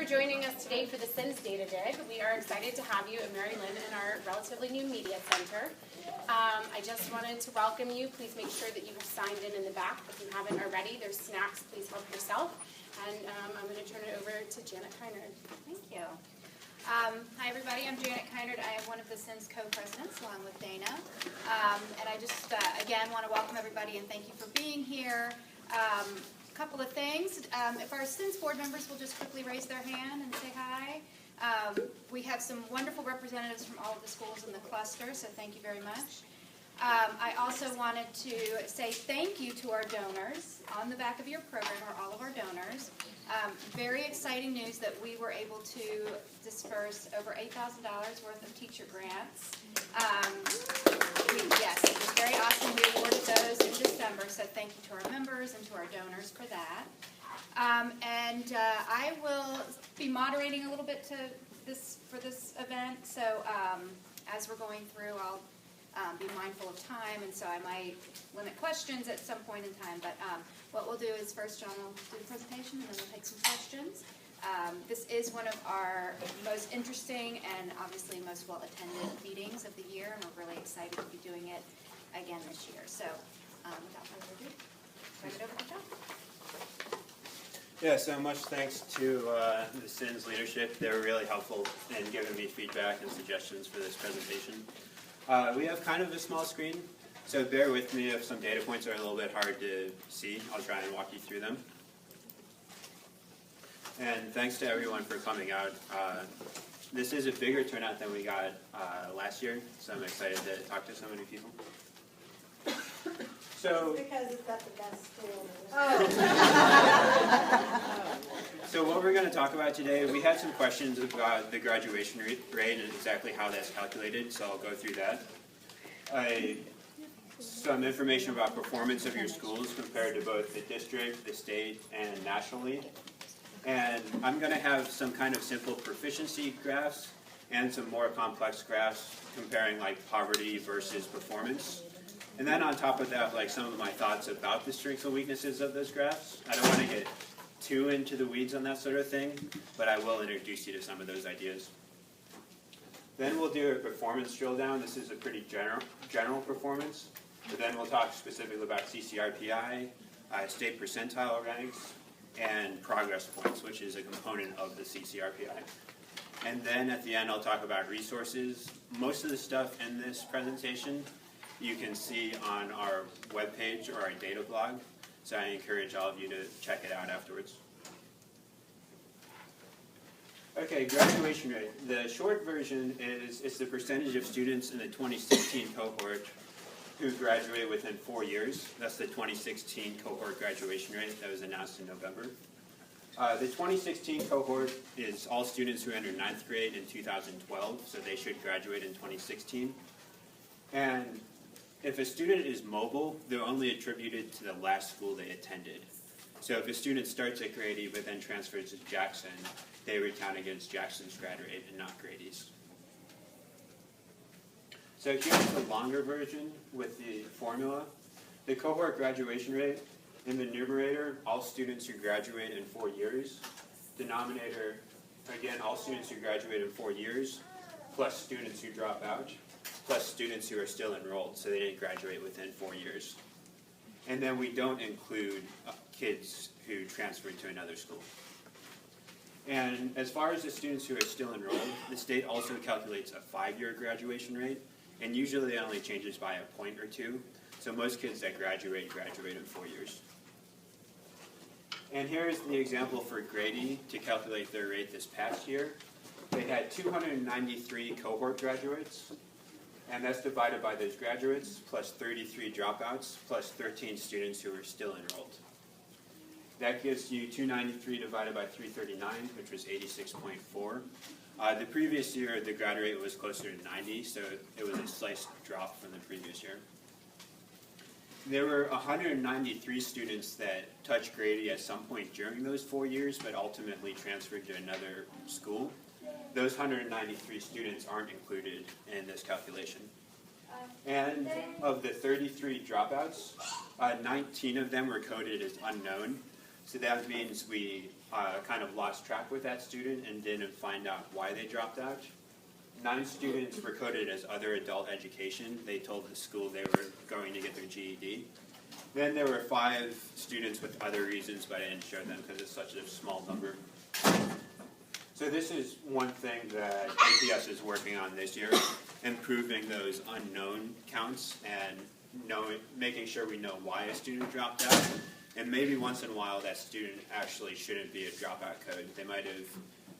for joining us today for the CINS Data Dig. We are excited to have you at Mary Lynn in our relatively new media center. I just wanted to welcome you. Please make sure that you have signed in the back. If you haven't already, there's snacks. Please help yourself. And I'm going to turn it over to Janet Kynard. Thank you. Hi everybody, I'm Janet Kynard. I am one of the CINS co-presidents along with Dana. And I just, again, want to welcome everybody and thank you for being here. A couple of things. If our CINS board members will just quickly raise their hand and say hi. We have some wonderful representatives from all of the schools in the cluster, so thank you very much. I also wanted to say thank you to our donors. On the back of your program are all of our donors. Very exciting news that we were able to disperse over $8,000 worth of teacher grants. Yes, it was very awesome. We awarded those in December, so thank you to our members and to our donors for that. I will be moderating a little bit for this event, so as we're going through, I'll be mindful of time, and so I might limit questions at some point in time. But what we'll do is first John will do the presentation, and then we'll take some questions. This is one of our most interesting and obviously most well-attended meetings of the year, and we're really excited to be doing it again this year. So without further ado, turn it over to John. Yeah, so much thanks to the CINS leadership. They were really helpful in giving me feedback and suggestions for this presentation. We have kind of a small screen, so bear with me if some data points are a little bit hard to see. I'll try and walk you through them. And thanks to everyone for coming out. This is a bigger turnout than we got last year, so I'm excited to talk to so many people. So, because it's got the best school. So what we're going to talk about today, we had some questions about the graduation rate and exactly how that's calculated, so I'll go through that. Some information about performance of your schools compared to both the district, the state, and nationally. And I'm going to have some kind of simple proficiency graphs and some more complex graphs comparing like poverty versus performance. And then on top of that, like some of my thoughts about the strengths and weaknesses of those graphs. I don't want to get too into the weeds on that sort of thing, but I will introduce you to some of those ideas. Then we'll do a performance drill down. This is a pretty general performance. But then we'll talk specifically about CCRPI, state percentile ranks, and progress points, which is a component of the CCRPI. And then at the end, I'll talk about resources. Most of the stuff in this presentation you can see on our webpage or our data blog, so I encourage all of you to check it out afterwards. Okay, graduation rate. The short version is it's the percentage of students in the 2016 cohort who graduate within 4 years. That's the 2016 cohort graduation rate that was announced in November. The 2016 cohort is all students who entered 9th grade in 2012, so they should graduate in 2016. And if a student is mobile, they're only attributed to the last school they attended. So if a student starts at Grady but then transfers to Jackson, they would count against Jackson's grad rate and not Grady's. So here's the longer version with the formula. The cohort graduation rate, in the numerator, all students who graduate in 4 years. Denominator, again, all students who graduate in 4 years, plus students who drop out, plus students who are still enrolled, so they didn't graduate within 4 years. And then we don't include kids who transferred to another school. And as far as the students who are still enrolled, the state also calculates a 5-year graduation rate, and usually it only changes by a point or two. So most kids that graduate in 4 years. And here's the example for Grady to calculate their rate this past year. They had 293 cohort graduates, and that's divided by those graduates, plus 33 dropouts, plus 13 students who are still enrolled. That gives you 293 divided by 339, which was 86.4. The previous year, the grad rate was closer to 90, so it was a slight drop from the previous year. There were 193 students that touched Grady at some point during those 4 years, but ultimately transferred to another school. Those 193 students aren't included in this calculation. And of the 33 dropouts, 19 of them were coded as unknown. So that means we kind of lost track with that student and didn't find out why they dropped out. 9 students were coded as other adult education. They told the school they were going to get their GED. Then there were 5 students with other reasons, but I didn't show them because it's such a small number. So this is one thing that APS is working on this year, improving those unknown counts and making sure we know why a student dropped out. And maybe once in a while that student actually shouldn't be a dropout code. They might have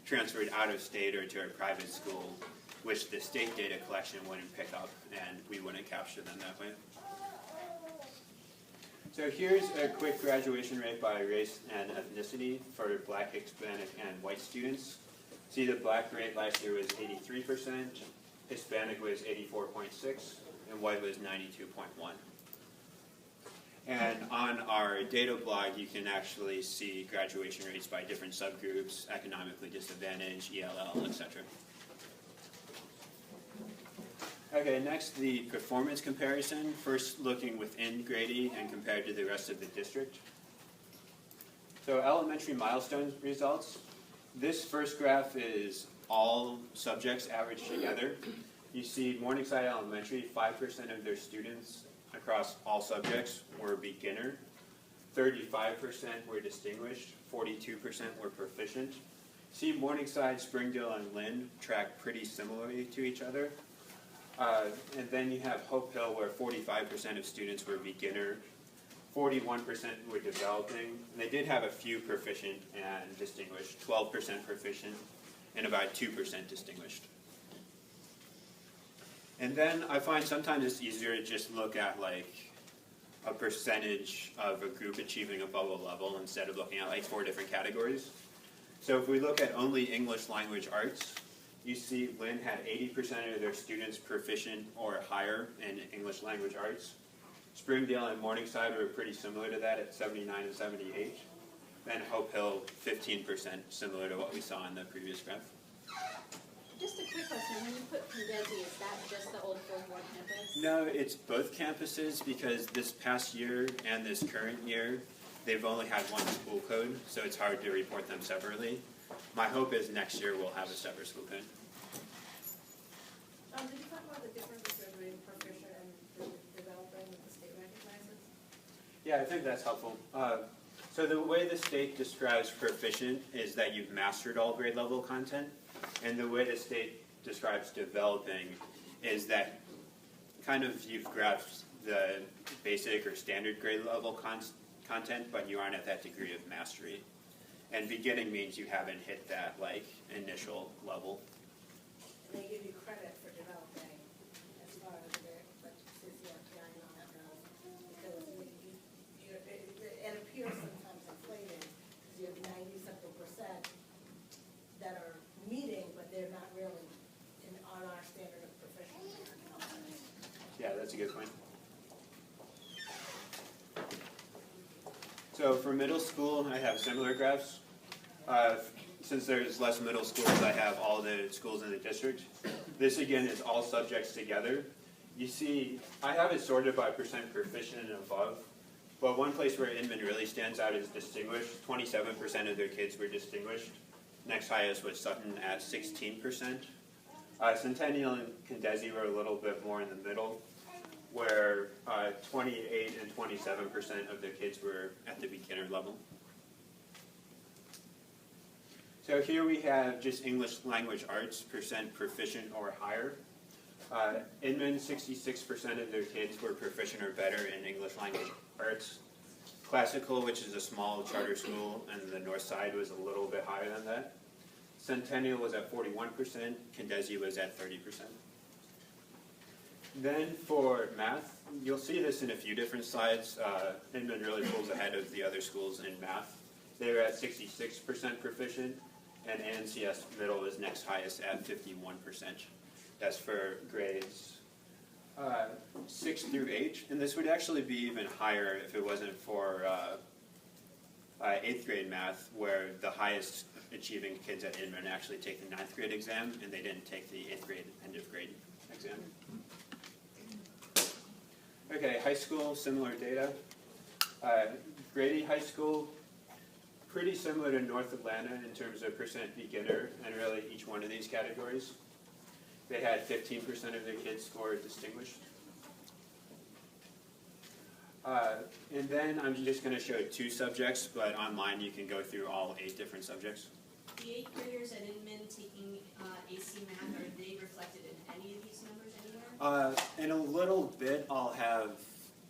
transferred out of state or to a private school, which the state data collection wouldn't pick up, and we wouldn't capture them that way. So here's a quick graduation rate by race and ethnicity for Black, Hispanic, and white students. See, the Black rate last year was 83%, Hispanic was 84.6%, and white was 92.1%. And on our data blog, you can actually see graduation rates by different subgroups, economically disadvantaged, ELL, etc. Okay, next the performance comparison, first looking within Grady and compared to the rest of the district. So elementary milestone results. This first graph is all subjects averaged together. You see Morningside Elementary, 5% of their students across all subjects were beginner, 35% were distinguished, 42% were proficient. See Morningside, Springdale, and Lynn track pretty similarly to each other. And then you have Hope Hill, where 45% of students were beginner, 41% were developing. And they did have a few proficient and distinguished, 12% proficient, and about 2% distinguished. And then I find sometimes it's easier to just look at like a percentage of a group achieving a bubble level instead of looking at like 4 different categories. So if we look at only English language arts, you see Lynn had 80% of their students proficient or higher in English language arts. Springdale and Morningside were pretty similar to that at 79 and 78. Then Hope Hill, 15%, similar to what we saw in the previous graph. Just a quick question, when you put Condesi, is that just the old Fort Worth campus? No, it's both campuses because this past year and this current year, they've only had one school code, so it's hard to report them separately. My hope is next year we'll have a separate school code. Did you talk about the difference between proficient and developing that the state recognizes? Yeah, I think that's helpful. So the way the state describes proficient is that you've mastered all grade level content, and the way the state describes developing is that kind of you've grasped the basic or standard grade level content, but you aren't at that degree of mastery. And beginning means you haven't hit that like initial level. And they give you credit for developing as far as like CCRTI and all that goes. Because it appears sometimes inflated because you have 90-something% that are meeting, but they're not really on our standard of proficiency. Yeah, that's a good point. So for middle school, I have similar graphs. Since there's less middle schools, I have all the schools in the district. This again is all subjects together. You see, I have it sorted by percent proficient and above, but one place where Inman really stands out is distinguished. 27% of their kids were distinguished. Next highest was Sutton at 16%. Centennial and Condesi were a little bit more in the middle, where 28 and 27% of their kids were at the beginner level. So here we have just English language arts, percent proficient or higher. Inman, 66% of their kids were proficient or better in English language arts. Classical, which is a small charter school, and the north side was a little bit higher than that. Centennial was at 41%, Condesi was at 30%. Then for math, you'll see this in a few different slides. Inman really pulls ahead of the other schools in math. They were at 66% proficient, and ANCS middle is next highest at 51%. That's for grades 6 through 8, and this would actually be even higher if it wasn't for 8th grade math, where the highest achieving kids at Inman actually take the 9th grade exam, and they didn't take the 8th grade end of grade exam. Okay, high school, similar data. Grady High School, pretty similar to North Atlanta in terms of percent beginner and really each one of these categories. They had 15% of their kids score distinguished. And then I'm just going to show 2 subjects, but online you can go through all 8 different subjects. The 8th graders at Inman taking AC math, are they reflected in any of these numbers anywhere? In a little bit, I'll have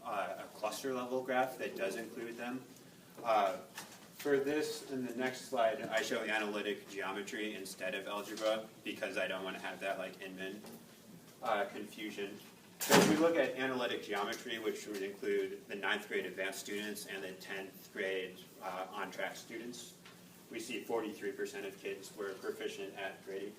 a cluster level graph that does include them. For this, in the next slide, I show analytic geometry instead of algebra because I don't want to have that like Inman confusion. So if we look at analytic geometry, which would include the 9th grade advanced students and the 10th grade on-track students, we see 43% of kids were proficient at grading.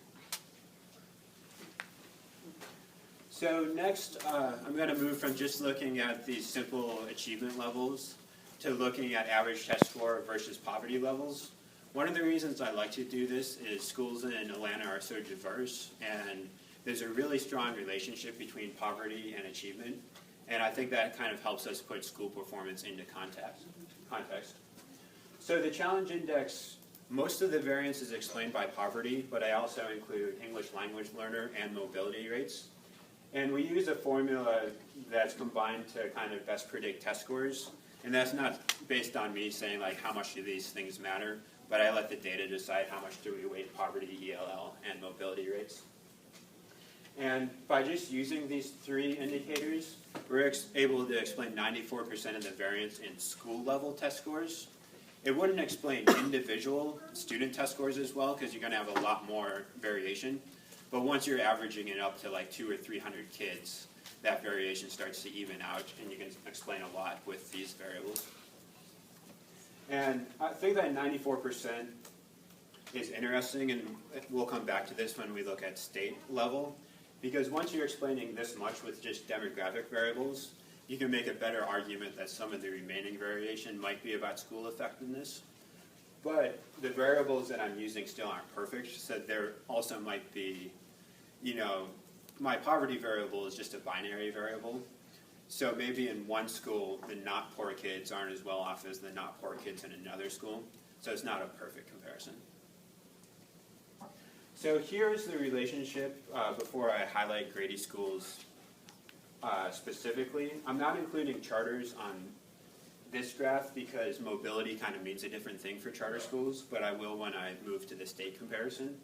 So next, I'm going to move from just looking at these simple achievement levels to looking at average test score versus poverty levels. One of the reasons I like to do this is schools in Atlanta are so diverse, and there's a really strong relationship between poverty and achievement, and I think that kind of helps us put school performance into context. So the challenge index, most of the variance is explained by poverty, but I also include English language learner and mobility rates. And we use a formula that's combined to kind of best predict test scores. And that's not based on me saying like how much do these things matter, but I let the data decide how much do we weight poverty, ELL, and mobility rates. And by just using these 3 indicators, we're able to explain 94% of the variance in school level test scores. It wouldn't explain individual student test scores as well because you're going to have a lot more variation. But once you're averaging it up to like 200 or 300 kids, that variation starts to even out, and you can explain a lot with these variables. And I think that 94% is interesting, and we'll come back to this when we look at state level, because once you're explaining this much with just demographic variables, you can make a better argument that some of the remaining variation might be about school effectiveness. But the variables that I'm using still aren't perfect, so there also might be, my poverty variable is just a binary variable. So maybe in one school, the not poor kids aren't as well off as the not poor kids in another school. So it's not a perfect comparison. So here's the relationship before I highlight Grady schools specifically. I'm not including charters on this graph because mobility kind of means a different thing for charter schools, but I will when I move to the state comparison.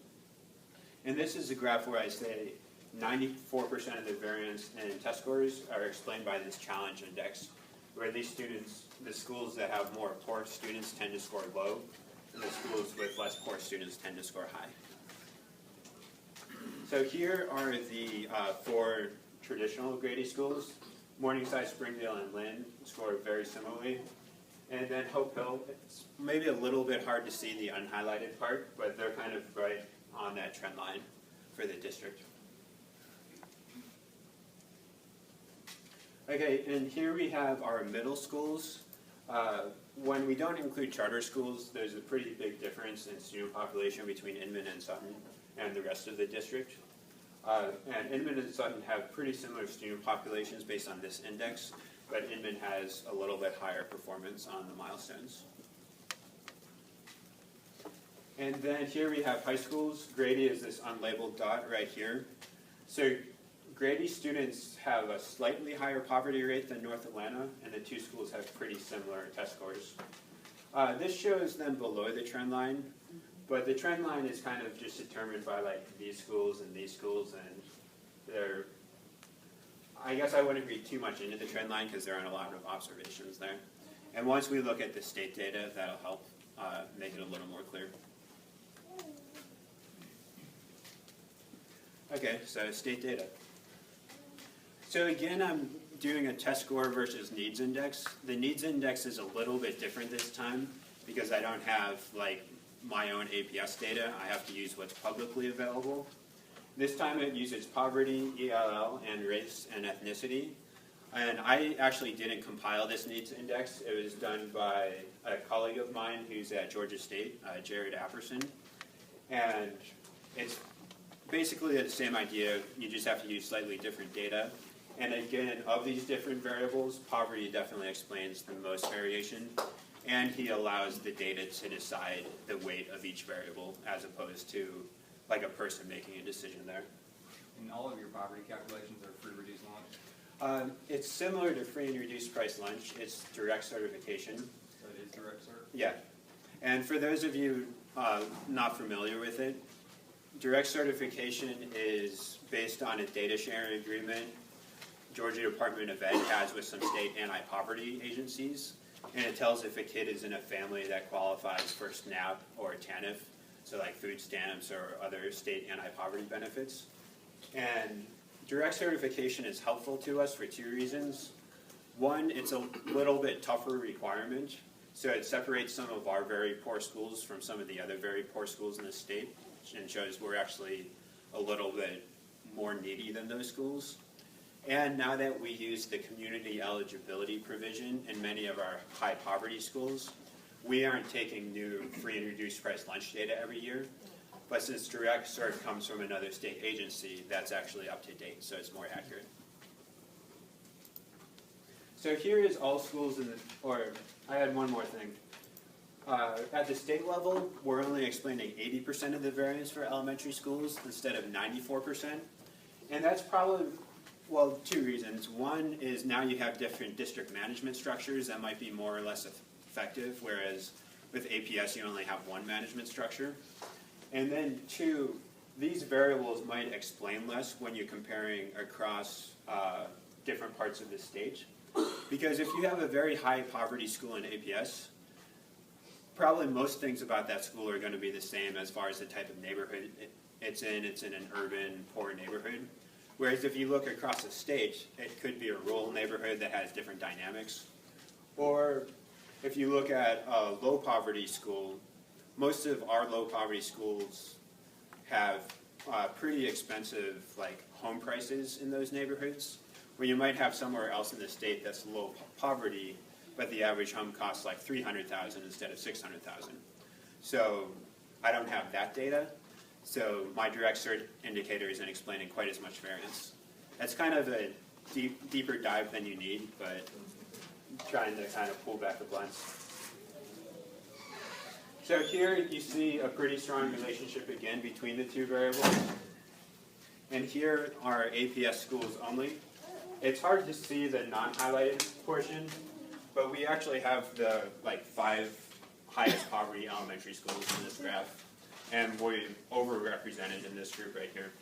And this is a graph where I say 94% of the variance in test scores are explained by this challenge index, where these students, the schools that have more poor students tend to score low, and the schools with less poor students tend to score high. So here are the 4 traditional Grady schools. Morningside, Springdale, and Lynn score very similarly. And then Hope Hill, it's maybe a little bit hard to see the unhighlighted part, but they're kind of right on that trend line for the district. Okay, and here we have our middle schools. When we don't include charter schools, there's a pretty big difference in student population between Inman and Sutton and the rest of the district. And Inman and Sutton have pretty similar student populations based on this index, but Inman has a little bit higher performance on the milestones. And then here we have high schools. Grady is this unlabeled dot right here. So Grady students have a slightly higher poverty rate than North Atlanta, and the 2 schools have pretty similar test scores. This shows them below the trend line, but the trend line is kind of just determined by like these schools, and they're, I guess I wouldn't read too much into the trend line because there aren't a lot of observations there. And once we look at the state data, that'll help make it a little more clear. Okay, so state data. So again, I'm doing a test score versus needs index. The needs index is a little bit different this time because I don't have like my own APS data. I have to use what's publicly available. This time it uses poverty, ELL, and race and ethnicity. And I actually didn't compile this needs index. It was done by a colleague of mine who's at Georgia State, Jared Apperson. And it's basically the same idea. You just have to use slightly different data. And again, of these different variables, poverty definitely explains the most variation. and he allows the data to decide the weight of each variable as opposed to like a person making a decision there. And all of your poverty calculations are free reduced lunch? It's similar to free and reduced price lunch. It's direct certification. So it is direct cert? Yeah. And for those of you not familiar with it, direct certification is based on a data sharing agreement Georgia Department of Ed has with some state anti-poverty agencies. And it tells if a kid is in a family that qualifies for SNAP or TANF, so like food stamps or other state anti-poverty benefits. And direct certification is helpful to us for two reasons. One, it's a little bit tougher requirement, so it separates some of our very poor schools from some of the other very poor schools in the state, and shows we're actually a little bit more needy than those schools. And now that we use the community eligibility provision in many of our high poverty schools, we aren't taking new free and reduced price lunch data every year. But since direct cert comes from another state agency, that's actually up to date, so it's more accurate. So here is all schools in the, or I had one more thing. At the state level, we're only explaining 80% of the variance for elementary schools instead of 94%. And that's probably, well, two reasons. One is now you have different district management structures that might be more or less effective, whereas with APS you only have one management structure. And then two, these variables might explain less when you're comparing across different parts of the state. Because if you have a very high poverty school in APS, probably most things about that school are going to be the same as far as the type of neighborhood it's in. It's in an urban, poor neighborhood. Whereas if you look across the state, it could be a rural neighborhood that has different dynamics. Or if you look at a low poverty school, most of our low poverty schools have pretty expensive like home prices in those neighborhoods, where you might have somewhere else in the state that's low poverty, but the average home costs like $300,000 instead of $600,000. So I don't have that data. So my direct cert indicator isn't explaining quite as much variance. That's kind of a deeper dive than you need, but I'm trying to kind of pull back the blinds. So here you see a pretty strong relationship again between the two variables. And here are APS schools only. It's hard to see the non-highlighted portion, but we actually have the like 5 highest poverty elementary schools in this graph. And we're overrepresented in this group right here.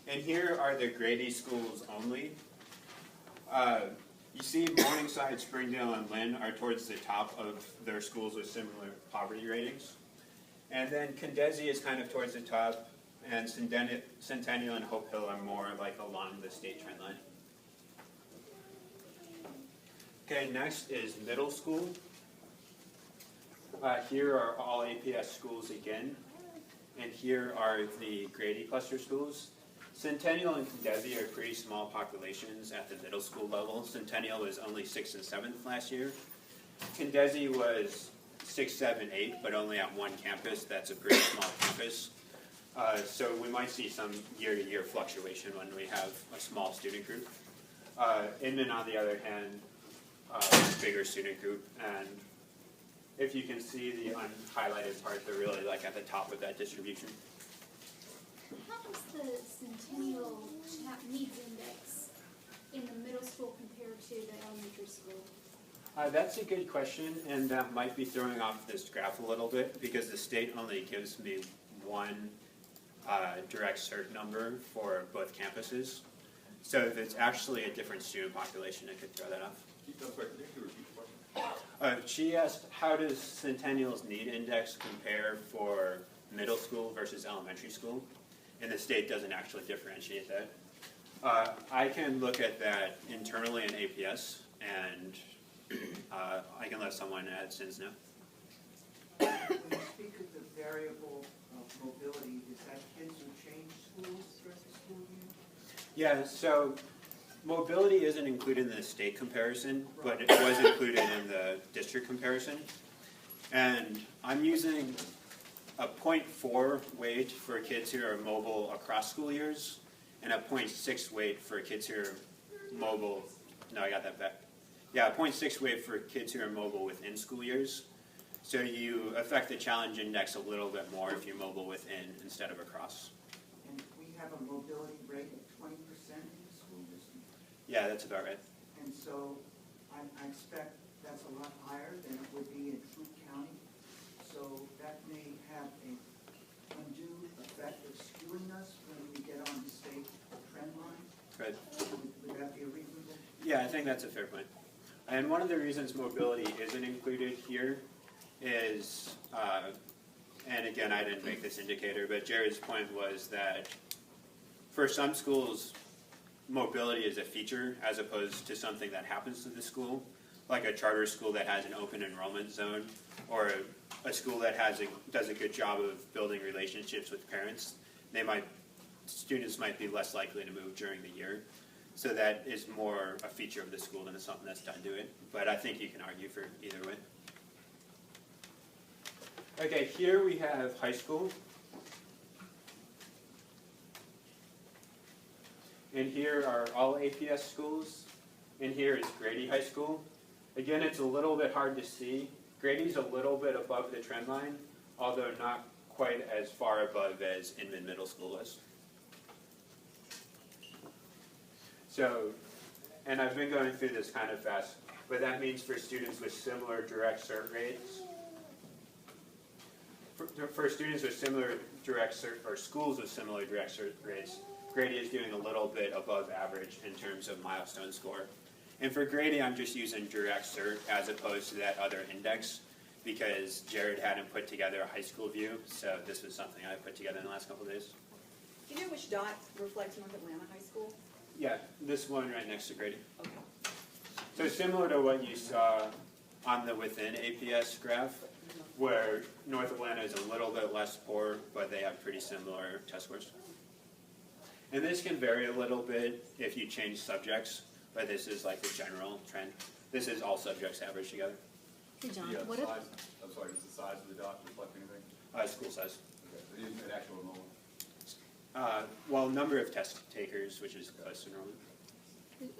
And here are the Grady schools only. You see Morningside, Springdale, and Lynn are towards the top of their schools with similar poverty ratings. And then Condesi is kind of towards the top, and Centennial and Hope Hill are more like along the state trend line. Okay, next is middle school. Here are all APS schools again, and here are the Grady cluster schools. Centennial and Condesi are pretty small populations at the middle school level. Centennial was only 6th and 7th last year. Condesi was 6, 7, 8, but only at one campus. That's a pretty small campus. So we might see some year-to-year fluctuation when we have a small student group. Inman, on the other hand, bigger student group, and if you can see the unhighlighted part, they're really like at the top of that distribution. How does the Centennial Needs Index in the middle school compare to the elementary school? That's a good question, and that might be throwing off this graph a little bit because the state only gives me one direct cert number for both campuses. So if it's actually a different student population, it could throw that off. She asked, how does Centennial's need index compare for middle school versus elementary school? And the state doesn't actually differentiate that. I can look at that internally in APS, and I can let someone at CINS know. When you speak of the variable of mobility, is that kids who change schools throughout the school year? Yeah, so mobility isn't included in the state comparison, but it was included in the district comparison. And I'm using a 0.4 weight for kids who are mobile across school years, and a 0.6 weight for kids who are mobile, no, I got that back. Yeah, a 0.6 weight for kids who are mobile within school years. So you affect the challenge index a little bit more if you're mobile within instead of across. And we have a mobility rate of 20% in the school district. Yeah, that's about right. And so I expect that's a lot higher than it would be in Troup County. So that may have a undue effect of skewing us when we get on the state trend line. Right. Would that be a reasonable? Yeah, I think that's a fair point. And one of the reasons mobility isn't included here is, and again, I didn't make this indicator, but Jared's point was that for some schools, mobility is a feature as opposed to something that happens to the school, like a charter school that has an open enrollment zone, or a school that does a good job of building relationships with parents. Students might be less likely to move during the year. So that is more a feature of the school than something that's done to it. But I think you can argue for either way. Okay, here we have high school. And here are all APS schools. And here is Grady High School. Again, it's a little bit hard to see. Grady's a little bit above the trend line, although not quite as far above as Inman Middle School is. So, and I've been going through this kind of fast, but that means for students with similar direct cert rates, for students with similar direct cert, or schools with similar direct cert rates, Grady is doing a little bit above average in terms of milestone score. And for Grady, I'm just using direct cert as opposed to that other index because Jared hadn't put together a high school view, so this was something I put together in the last couple of days. Do you know which dot reflects North Atlanta High School? Yeah, this one right next to Grady. Okay. So similar to what you saw on the within APS graph, where North Atlanta is a little bit less poor, but they have pretty similar test scores. And this can vary a little bit if you change subjects, but this is like the general trend. This is all subjects averaged together. Hey John, Yeah, what the if, size, I'm sorry, does the size of the dot reflect anything? School size. Okay, so you said actual enrollment. Well, number of test takers, which is close to enrollment.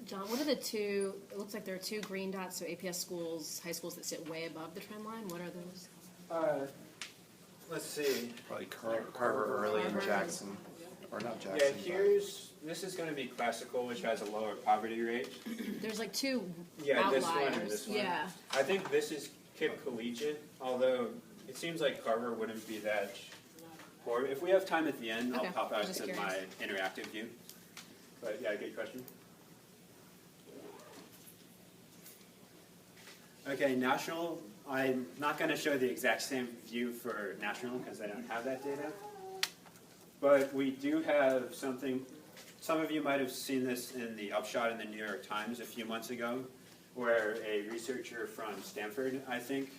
John, what are the two, it looks like there are two green dots, so APS schools, high schools that sit way above the trend line. What are those? Let's see. Probably Carver Early and Jackson, or not Yeah, Jackson. this is going to be classical, which has a lower poverty rate. There's like two Yeah, outliers. this one and this one. Yeah. I think this is Kip Collegiate, although it seems like Carver wouldn't be that poor. If we have time at the end, Okay, I'll pop I out was to just my interactive view. But yeah, good question. Okay, national. I'm not going to show the exact same view for national because I don't have that data. But we do have something, some of you might have seen this in the upshot in the New York Times a few months ago, where a researcher from Stanford, I think,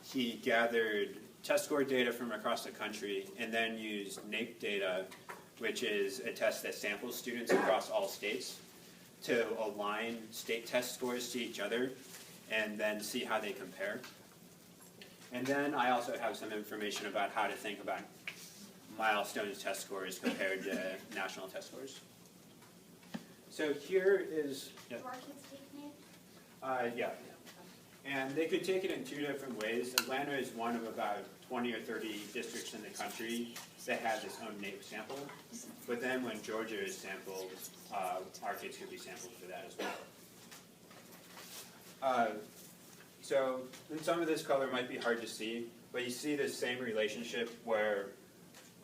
he gathered test score data from across the country and then used NAEP data, which is a test that samples students across all states, to align state test scores to each other and then see how they compare. And then I also have some information about how to think about milestones test scores compared to national test scores. So here is, Do our kids take NAEP? yeah. And they could take it in two different ways. Atlanta is one of about 20 or 30 districts in the country that has its own NAEP sample. But then when Georgia is sampled, our kids could be sampled for that as well. So and some of this color might be hard to see, but you see the same relationship where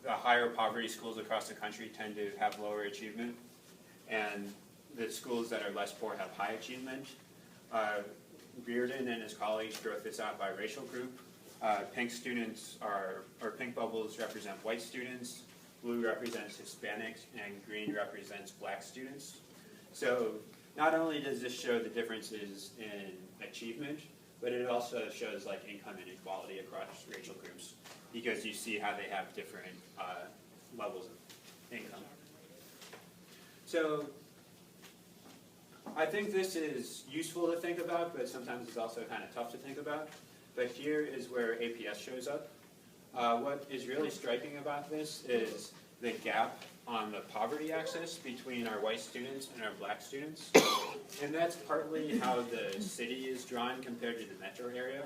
the higher poverty schools across the country tend to have lower achievement, and the schools that are less poor have high achievement. Reardon and his colleagues broke this out by racial group. Pink students or pink bubbles represent white students, blue represents Hispanics, and green represents black students. So not only does this show the differences in achievement, but it also shows like income inequality across racial groups because you see how they have different levels of income. So I think this is useful to think about, but sometimes it's also kind of tough to think about. But here is where APS shows up. What is really striking about this is the gap on the poverty axis between our white students and our black students. And that's partly how the city is drawn compared to the metro area.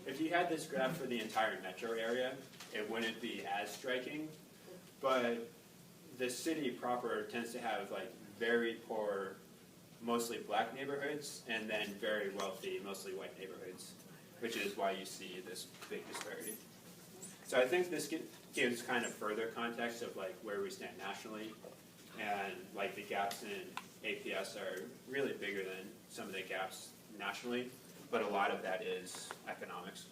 If you had this graph for the entire metro area, it wouldn't be as striking, but the city proper tends to have like very poor, mostly black neighborhoods, and then very wealthy, mostly white neighborhoods, which is why you see this big disparity. So I think this gives kind of further context of like where we stand nationally, and like the gaps in APS are really bigger than some of the gaps nationally, but a lot of that is economics.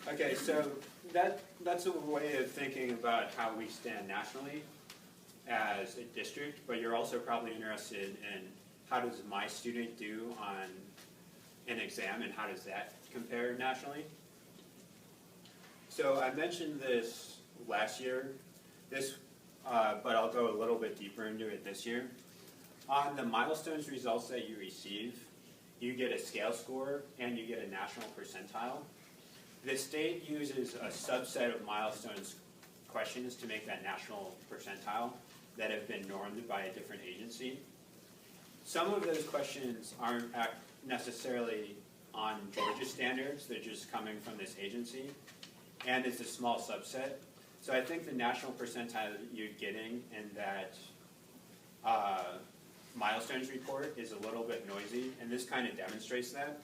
Okay, so that's a way of thinking about how we stand nationally as a district, but you're also probably interested in how does my student do on an exam and how does that compare nationally? So I mentioned this last year, but I'll go a little bit deeper into it this year. On the milestones results that you receive, you get a scale score and you get a national percentile. The state uses a subset of milestones questions to make that national percentile that have been normed by a different agency. Some of those questions aren't necessarily on Georgia standards, they're just coming from this agency, and it's a small subset. So I think the national percentile that you're getting in that milestones report is a little bit noisy, and this kind of demonstrates that.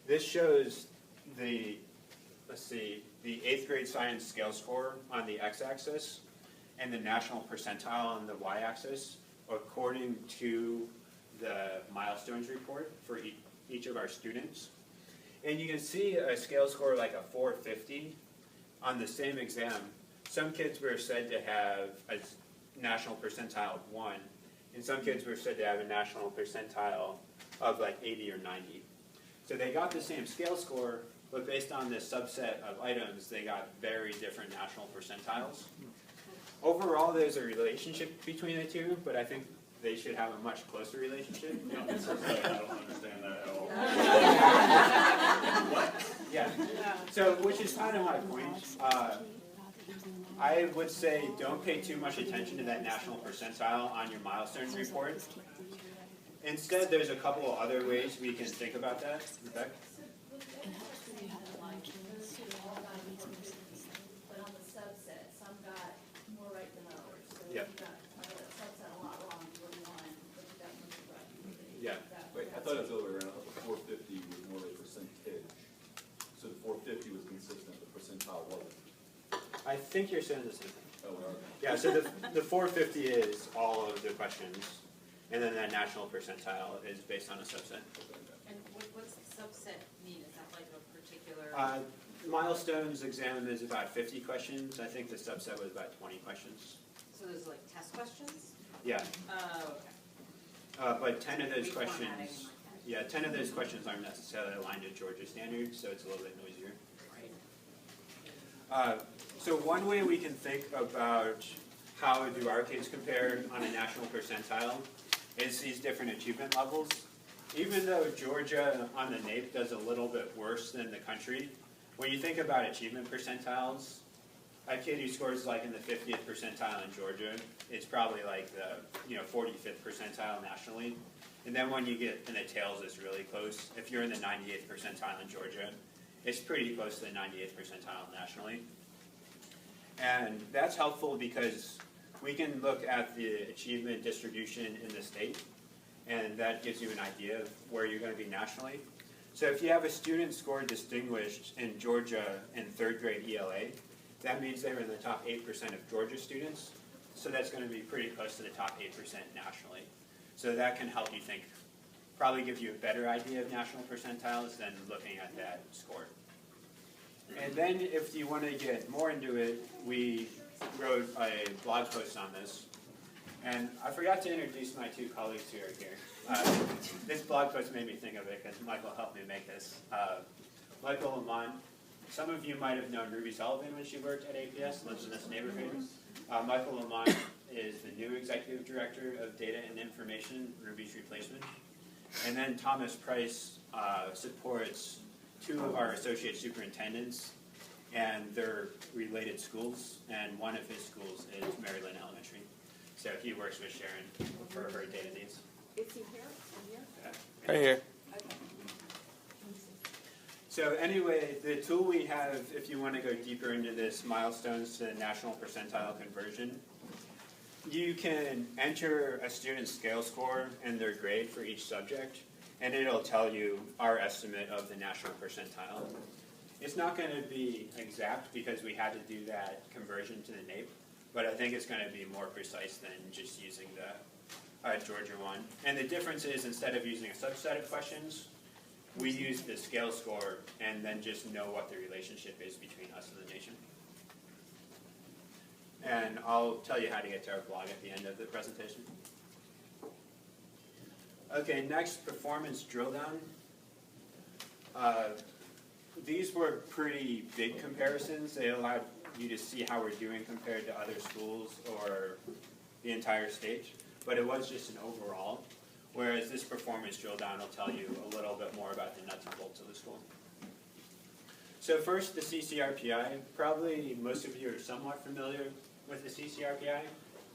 This shows the, the 8th grade science scale score on the x-axis and the national percentile on the y-axis according to the milestones report for each of our students. And you can see a scale score like a 450 on the same exam. Some kids were said to have a national percentile of 1, and some kids were said to have a national percentile of like 80 or 90. So they got the same scale score, but based on this subset of items, they got very different national percentiles. Overall, there's a relationship between the two, but I think they should have a much closer relationship. I don't understand that at all. Yeah. So, which is kind of my point. I would say don't pay too much attention to that national percentile on your milestones report. Instead, there's a couple of other ways we can think about that. Rebecca? But on the subset, some got more right than others. So Yep. you got a subset a lot wrong for one, but you got most right. Yeah. Wait, I thought it was the other way around. I thought the 450 was more of a percentage. So the 450 was consistent, the percentile wasn't. I think you're saying the same thing. Oh, well, okay. Yeah, so the 450 is all of the questions, and then that national percentile is based on a subset. And what's the subset mean? Is that like a particular? Milestones exam is about 50 questions. I think the subset was about 20 questions. So there's like test questions? Yeah, Oh, okay. but 10 of those Reformatting questions, like that. yeah, 10 of those questions aren't necessarily aligned to Georgia standards, so it's a little bit noisier. So one way we can think about how do our kids compare on a national percentile is these different achievement levels. Even though Georgia on the NAEP does a little bit worse than the country, when you think about achievement percentiles, a kid who scores like in the 50th percentile in Georgia, it's probably like the 45th percentile nationally. And then when you get in the tails, it's really close. If you're in the 98th percentile in Georgia, it's pretty close to the 98th percentile nationally. And that's helpful because we can look at the achievement distribution in the state, and that gives you an idea of where you're going to be nationally. So if you have a student scored distinguished in Georgia in 3rd grade ELA, that means they were in the top 8% of Georgia students, so that's going to be pretty close to the top 8% nationally. So that can help you think, probably give you a better idea of national percentiles than looking at that score. And then if you want to get more into it, we wrote a blog post on this. And I forgot to introduce my two colleagues who are here. This blog post made me think of it because Michael helped me make this. Michael Lamont, some of you might have known Ruby Sullivan when she worked at APS, lives in this neighborhood. Michael Lamont is the new Executive Director of Data and Information, Ruby's replacement. And then Thomas Price supports two of our associate superintendents and they're related schools, and one of his schools is Maryland Elementary. So he works with Sharon for her data needs. Is he here? Right here. Okay. So anyway, the tool we have, if you want to go deeper into this milestones to national percentile conversion, you can enter a student's scale score and their grade for each subject, and it'll tell you our estimate of the national percentile. It's not going to be exact because we had to do that conversion to the NAEP, but I think it's going to be more precise than just using the Georgia one. And the difference is, instead of using a subset of questions, we use the scale score and then just know what the relationship is between us and the nation. And I'll tell you how to get to our blog at the end of the presentation. Okay, next, performance drill down. These were pretty big comparisons. They allowed you to see how we're doing compared to other schools or the entire state, but it was just an overall. Whereas this performance drill down will tell you a little bit more about the nuts and bolts of the school. So first, the CCRPI. Probably most of you are somewhat familiar with the CCRPI.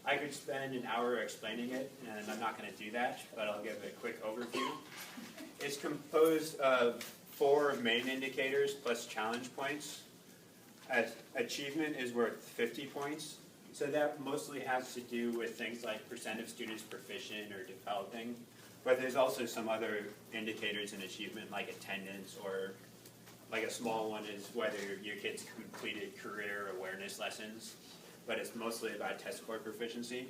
I could spend an hour explaining it, and I'm not going to do that, but I'll give a quick overview. It's composed of 4 main indicators plus challenge points. Achievement is worth 50 points. So that mostly has to do with things like percent of students proficient or developing. But there's also some other indicators in achievement, like attendance, or like a small one is whether your kids completed career awareness lessons. But it's mostly about test score proficiency.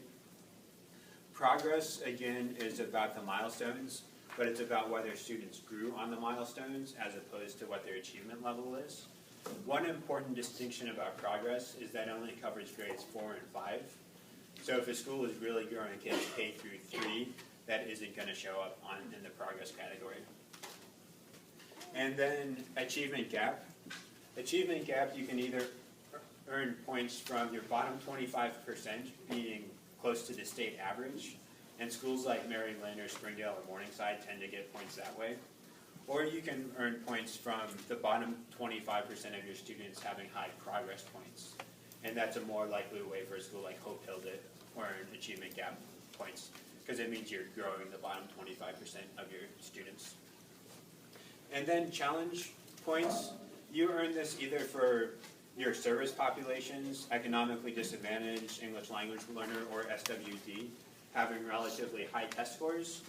Progress, again, is about the milestones, but it's about whether students grew on the milestones as opposed to what their achievement level is. One important distinction about progress is that it only covers grades 4 and 5. So if a school is really growing kids K through 3, that isn't going to show up in the progress category. And then achievement gap. Achievement gap, you can either earn points from your bottom 25% being close to the state average, and schools like Maryland or Springdale or Morningside tend to get points that way. Or you can earn points from the bottom 25% of your students having high progress points. And that's a more likely way for a school like Hope Hill to earn achievement gap points, because it means you're growing the bottom 25% of your students. And then challenge points, you earn this either for your service populations, economically disadvantaged, English language learner, or SWD, having relatively high test scores,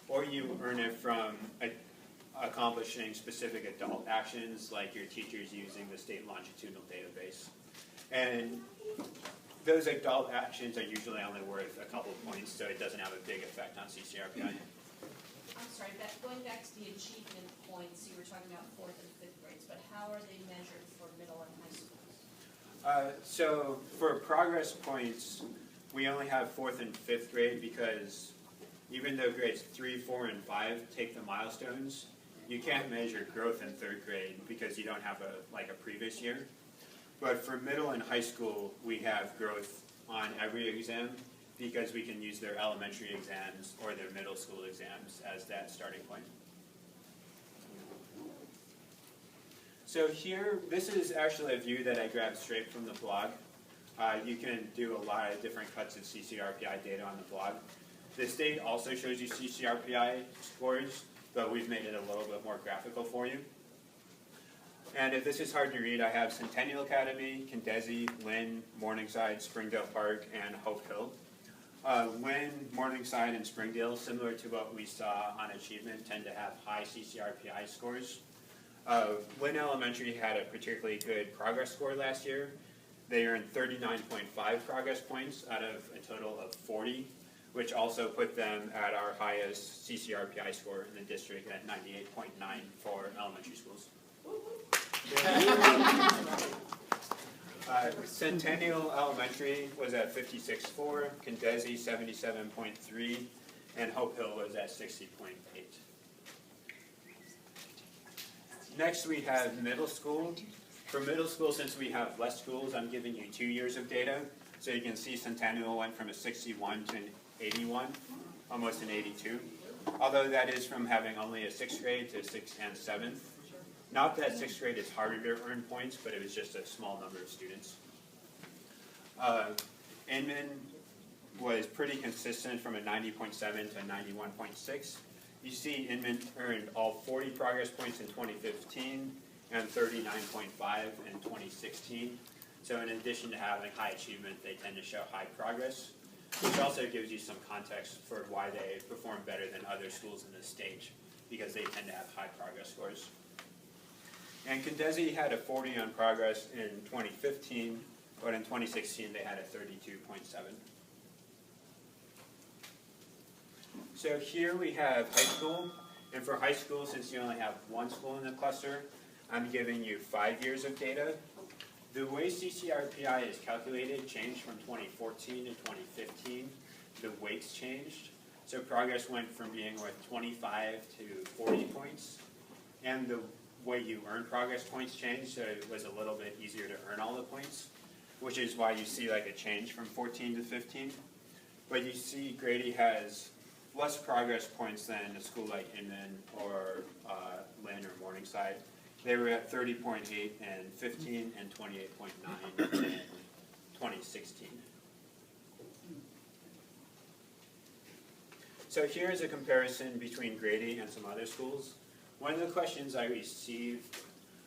or you earn it from accomplishing specific adult actions, like your teachers using the state longitudinal database. And those adult actions are usually only worth a couple points, so it doesn't have a big effect on CCRPI. I'm sorry, going back to the achievement points, you were talking about 4th and 5th grades, but how are they measured for middle and high schools? So for progress points, we only have 4th and 5th grade because even though grades 3, 4, and 5 take the milestones, you can't measure growth in 3rd grade because you don't have a previous year. But for middle and high school, we have growth on every exam because we can use their elementary exams or their middle school exams as that starting point. So here, this is actually a view that I grabbed straight from the blog. You can do a lot of different cuts of CCRPI data on the blog. The state also shows you CCRPI scores, but we've made it a little bit more graphical for you. And if this is hard to read, I have Centennial Academy, Condesi, Lynn, Morningside, Springdale Park, and Hope Hill. Lynn, Morningside, and Springdale, similar to what we saw on achievement, tend to have high CCRPI scores. Lynn Elementary had a particularly good progress score last year. They earned 39.5 progress points out of a total of 40, which also put them at our highest CCRPI score in the district at 98.9 for elementary schools. Centennial Elementary was at 56.4, Condesi 77.3, and Hope Hill was at 60.8. Next we have middle school. For middle school, since we have less schools, I'm giving you 2 years of data. So you can see Centennial went from a 61 to an 81, almost an 82. Although that is from having only a 6th grade to 6th and 7th. Not that sixth grade is harder to earn points, but it was just a small number of students. Inman was pretty consistent from a 90.7 to 91.6. You see Inman earned all 40 progress points in 2015 and 39.5 in 2016. So in addition to having high achievement, they tend to show high progress, which also gives you some context for why they perform better than other schools in the state, because they tend to have high progress scores. And Condesi had a 40 on progress in 2015, but in 2016 they had a 32.7. So here we have high school, and for high school, since you only have one school in the cluster, I'm giving you 5 years of data. The way CCRPI is calculated changed from 2014 to 2015. The weights changed. So progress went from being worth 25 to 40 points. And the way you earn progress points changed, so it was a little bit easier to earn all the points, which is why you see like a change from 14 to 15. But you see Grady has less progress points than a school like Inman or Lynn or Morningside. They were at 30.8 and 15 and 28.9 in 2016. So here's a comparison between Grady and some other schools. One of the questions I received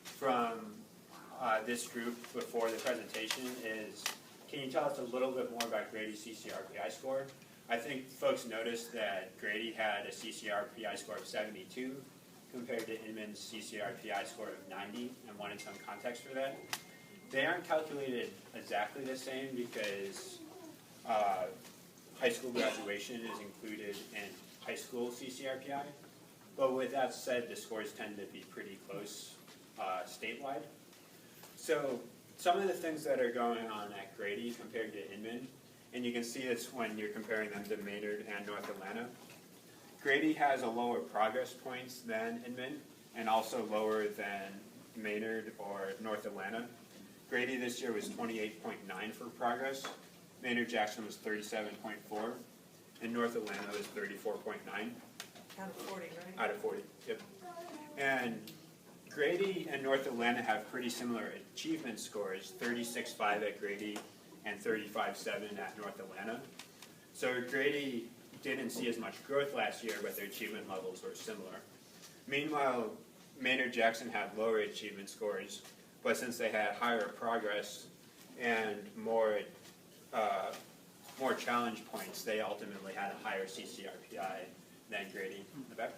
from this group before the presentation is, can you tell us a little bit more about Grady's CCRPI score? I think folks noticed that Grady had a CCRPI score of 72 compared to Inman's CCRPI score of 90, and wanted some context for that. They aren't calculated exactly the same because high school graduation is included in high school CCRPI. But with that said, the scores tend to be pretty close statewide. So some of the things that are going on at Grady compared to Inman, and you can see this when you're comparing them to Maynard and North Atlanta. Grady has a lower progress points than Inman, and also lower than Maynard or North Atlanta. Grady this year was 28.9 for progress. Maynard Jackson was 37.4, and North Atlanta was 34.9. Out of 40, right? Out of 40, yep. And Grady and North Atlanta have pretty similar achievement scores, 36.5 at Grady and 35.7 at North Atlanta. So Grady didn't see as much growth last year, but their achievement levels were similar. Meanwhile, Maynard Jackson had lower achievement scores, but since they had higher progress and more challenge points, they ultimately had a higher CCRPI than Grady. Rebecca?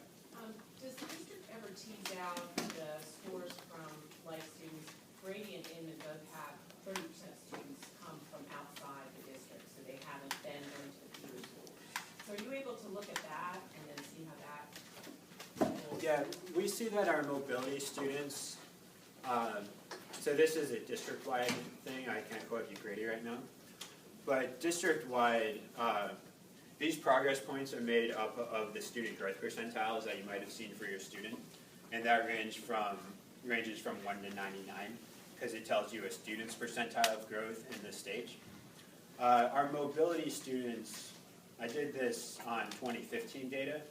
Does the district ever tease out the scores from like students? Grady and Inman both have 30% of students come from outside the district, so they haven't been going to the feeder schools. So are you able to look at that and then see how that? Yeah, we see that our mobility students, so this is a district-wide thing, I can't quote you Grady right now, but district-wide, these progress points are made up of the student growth percentiles that you might have seen for your student, and that ranges from 1 to 99, because it tells you a student's percentile of growth in the state. Our mobility students, I did this on 2015 data.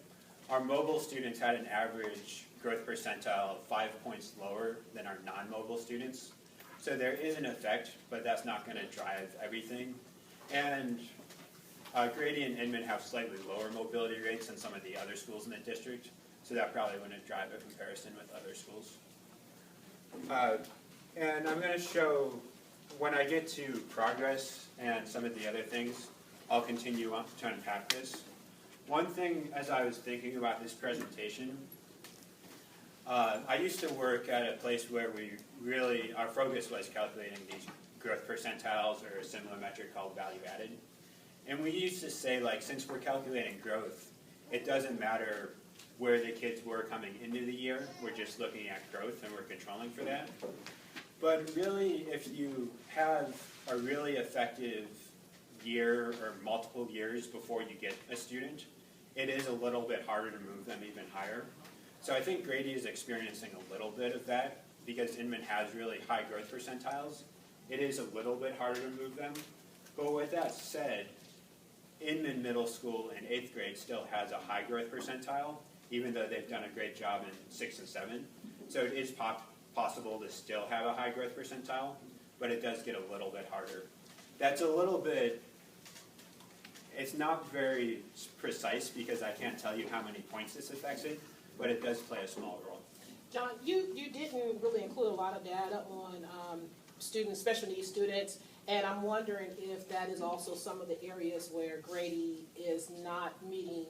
Our mobile students had an average growth percentile of 5 points lower than our non-mobile students. So there is an effect, but that's not going to drive everything. And Grady and Inman have slightly lower mobility rates than some of the other schools in the district, so that probably wouldn't drive a comparison with other schools. And I'm going to show, when I get to progress and some of the other things, I'll continue on to unpack this. One thing, as I was thinking about this presentation, I used to work at a place where our focus was calculating these growth percentiles, or a similar metric called value added. And we used to say, like, since we're calculating growth, it doesn't matter where the kids were coming into the year, we're just looking at growth and we're controlling for that. But really, if you have a really effective year or multiple years before you get a student, it is a little bit harder to move them even higher. So I think Grady is experiencing a little bit of that because Inman has really high growth percentiles. It is a little bit harder to move them. But with that said, Inman Middle School in 8th grade still has a high growth percentile, even though they've done a great job in 6 and 7. So it is possible to still have a high growth percentile, but it does get a little bit harder. That's a little bit, it's not very precise because I can't tell you how many points this affects it, but it does play a small role. John, you didn't really include a lot of data on students, special needs students, and I'm wondering if that is also some of the areas where Grady is not meeting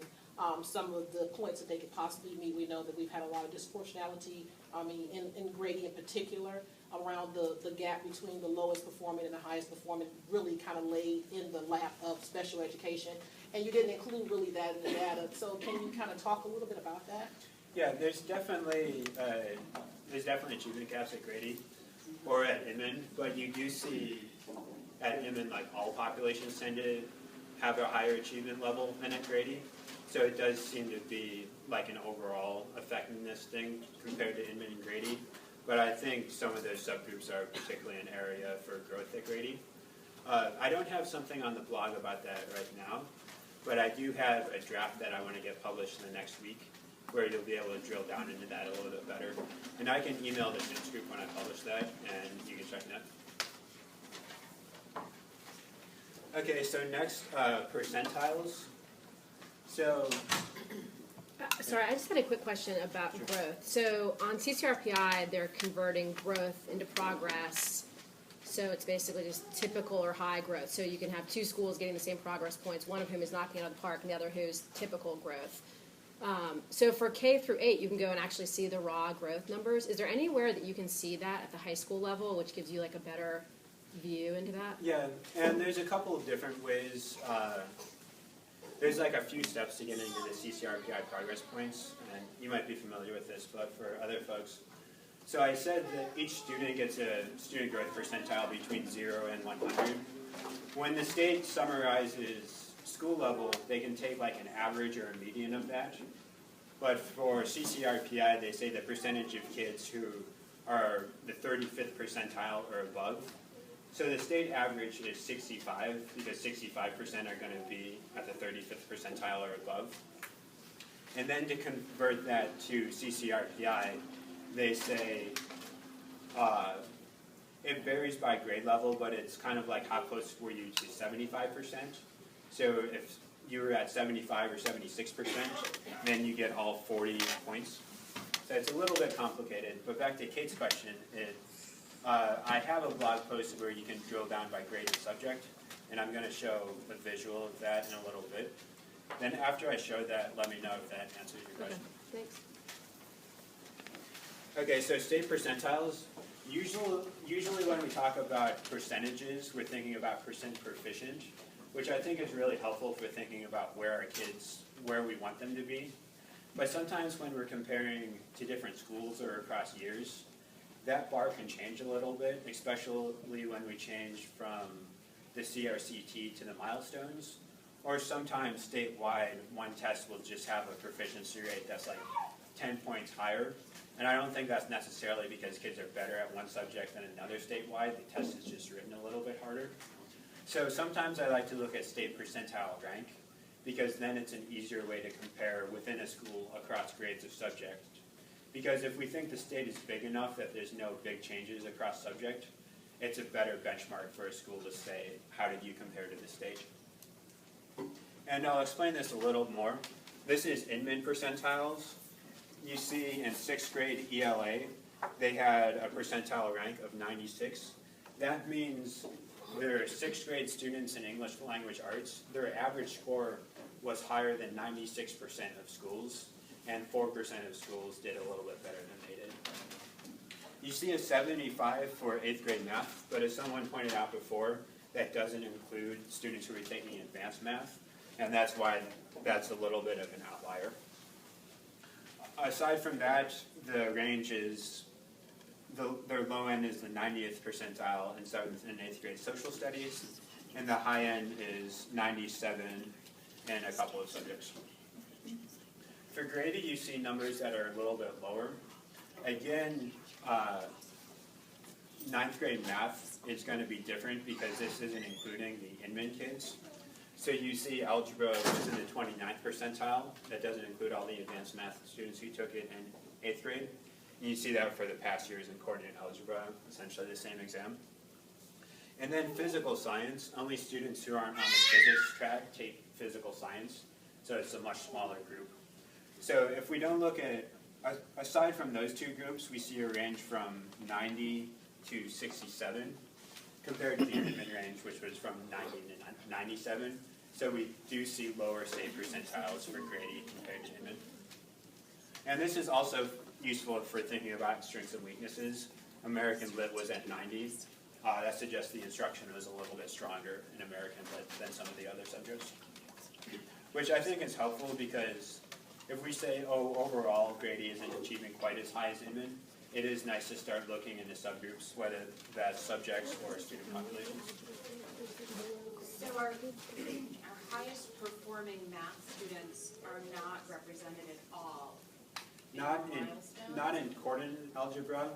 some of the points that they could possibly meet. We know that we've had a lot of disproportionality, in Grady in particular, around the gap between the lowest performing and the highest performing really kind of laid in the lap of special education. And you didn't include really that in the data. So can you kind of talk a little bit about that? Yeah, there's definitely achievement gaps at Grady or at Inman, but you do see at Inman like all populations tend to have a higher achievement level than at Grady. So it does seem to be like an overall effectiveness thing compared to Inman and Grady. But I think some of those subgroups are particularly an area for growth at Grady. I don't have something on the blog about that right now, but I do have a draft that I want to get published in the next week where you'll be able to drill down into that a little bit better. And I can email the CINS group when I publish that, and you can check that. Okay, so next, percentiles. So, sorry, I just had a quick question about growth. So on CCRPI, they're converting growth into progress. So it's basically just typical or high growth. So you can have two schools getting the same progress points, one of whom is knocking it out of the park and the other who's typical growth. So for K through 8, you can go and actually see the raw growth numbers. Is there anywhere that you can see that at the high school level, which gives you like a better view into that? Yeah, and there's a couple of different ways. There's like a few steps to get into the CCRPI progress points, and you might be familiar with this, but for other folks. So I said that each student gets a student growth percentile between 0 and 100. When the state summarizes school level, they can take like an average or a median of that. But for CCRPI, they say the percentage of kids who are the 35th percentile or above. So the state average is 65, because 65% are going to be at the 35th percentile or above. And then to convert that to CCRPI, they say it varies by grade level, but it's kind of like how close were you to 75%. So if you were at 75 or 76%, then you get all 40 points. So it's a little bit complicated, but back to Kate's question, I have a blog post where you can drill down by grade and subject, and I'm going to show a visual of that in a little bit. Then after I show that, let me know if that answers your question. Okay, thanks. Okay, so state percentiles. Usually when we talk about percentages, we're thinking about percent proficient, which I think is really helpful for thinking about where our kids, where we want them to be. But sometimes when we're comparing to different schools or across years, that bar can change a little bit, especially when we change from the CRCT to the milestones. Or sometimes statewide, one test will just have a proficiency rate that's like 10 points higher. And I don't think that's necessarily because kids are better at one subject than another statewide. The test is just written a little bit harder. So sometimes I like to look at state percentile rank, because then it's an easier way to compare within a school across grades of subject. Because if we think the state is big enough that there's no big changes across subject, it's a better benchmark for a school to say, how did you compare to the state? And I'll explain this a little more. This is Inman percentiles. You see in 6th grade ELA, they had a percentile rank of 96. That means their 6th grade students in English language arts, their average score was higher than 96% of schools, and 4% of schools did a little bit better than they did. You see a 75 for 8th grade math, but as someone pointed out before, that doesn't include students who are taking advanced math, and that's why that's a little bit of an outlier. Aside from that, the range is, their low end is the 90th percentile in 7th and 8th grade social studies, and the high end is 97 in a couple of subjects. For Grady, you see numbers that are a little bit lower. Again, 9th grade math is going to be different because this isn't including the Inman kids. So you see algebra was in the 29th percentile. That doesn't include all the advanced math students who took it in 8th grade. You see that for the past years in coordinate algebra, essentially the same exam. And then physical science, only students who aren't on the physics track take physical science, so it's a much smaller group. So if we don't look at, aside from those two groups, we see a range from 90 to 67, compared to the Inman range, which was from 90 to 97. So we do see lower state percentiles for Grady compared to Inman. And this is also useful for thinking about strengths and weaknesses. American Lit was at 90. That suggests the instruction was a little bit stronger in American Lit than some of the other subjects. Which I think is helpful because if we say, oh, overall Grady isn't achieving quite as high as Inman, it is nice to start looking into subgroups, whether that's subjects or student populations. So our highest performing math students are not represented at all. Not in coordinate algebra,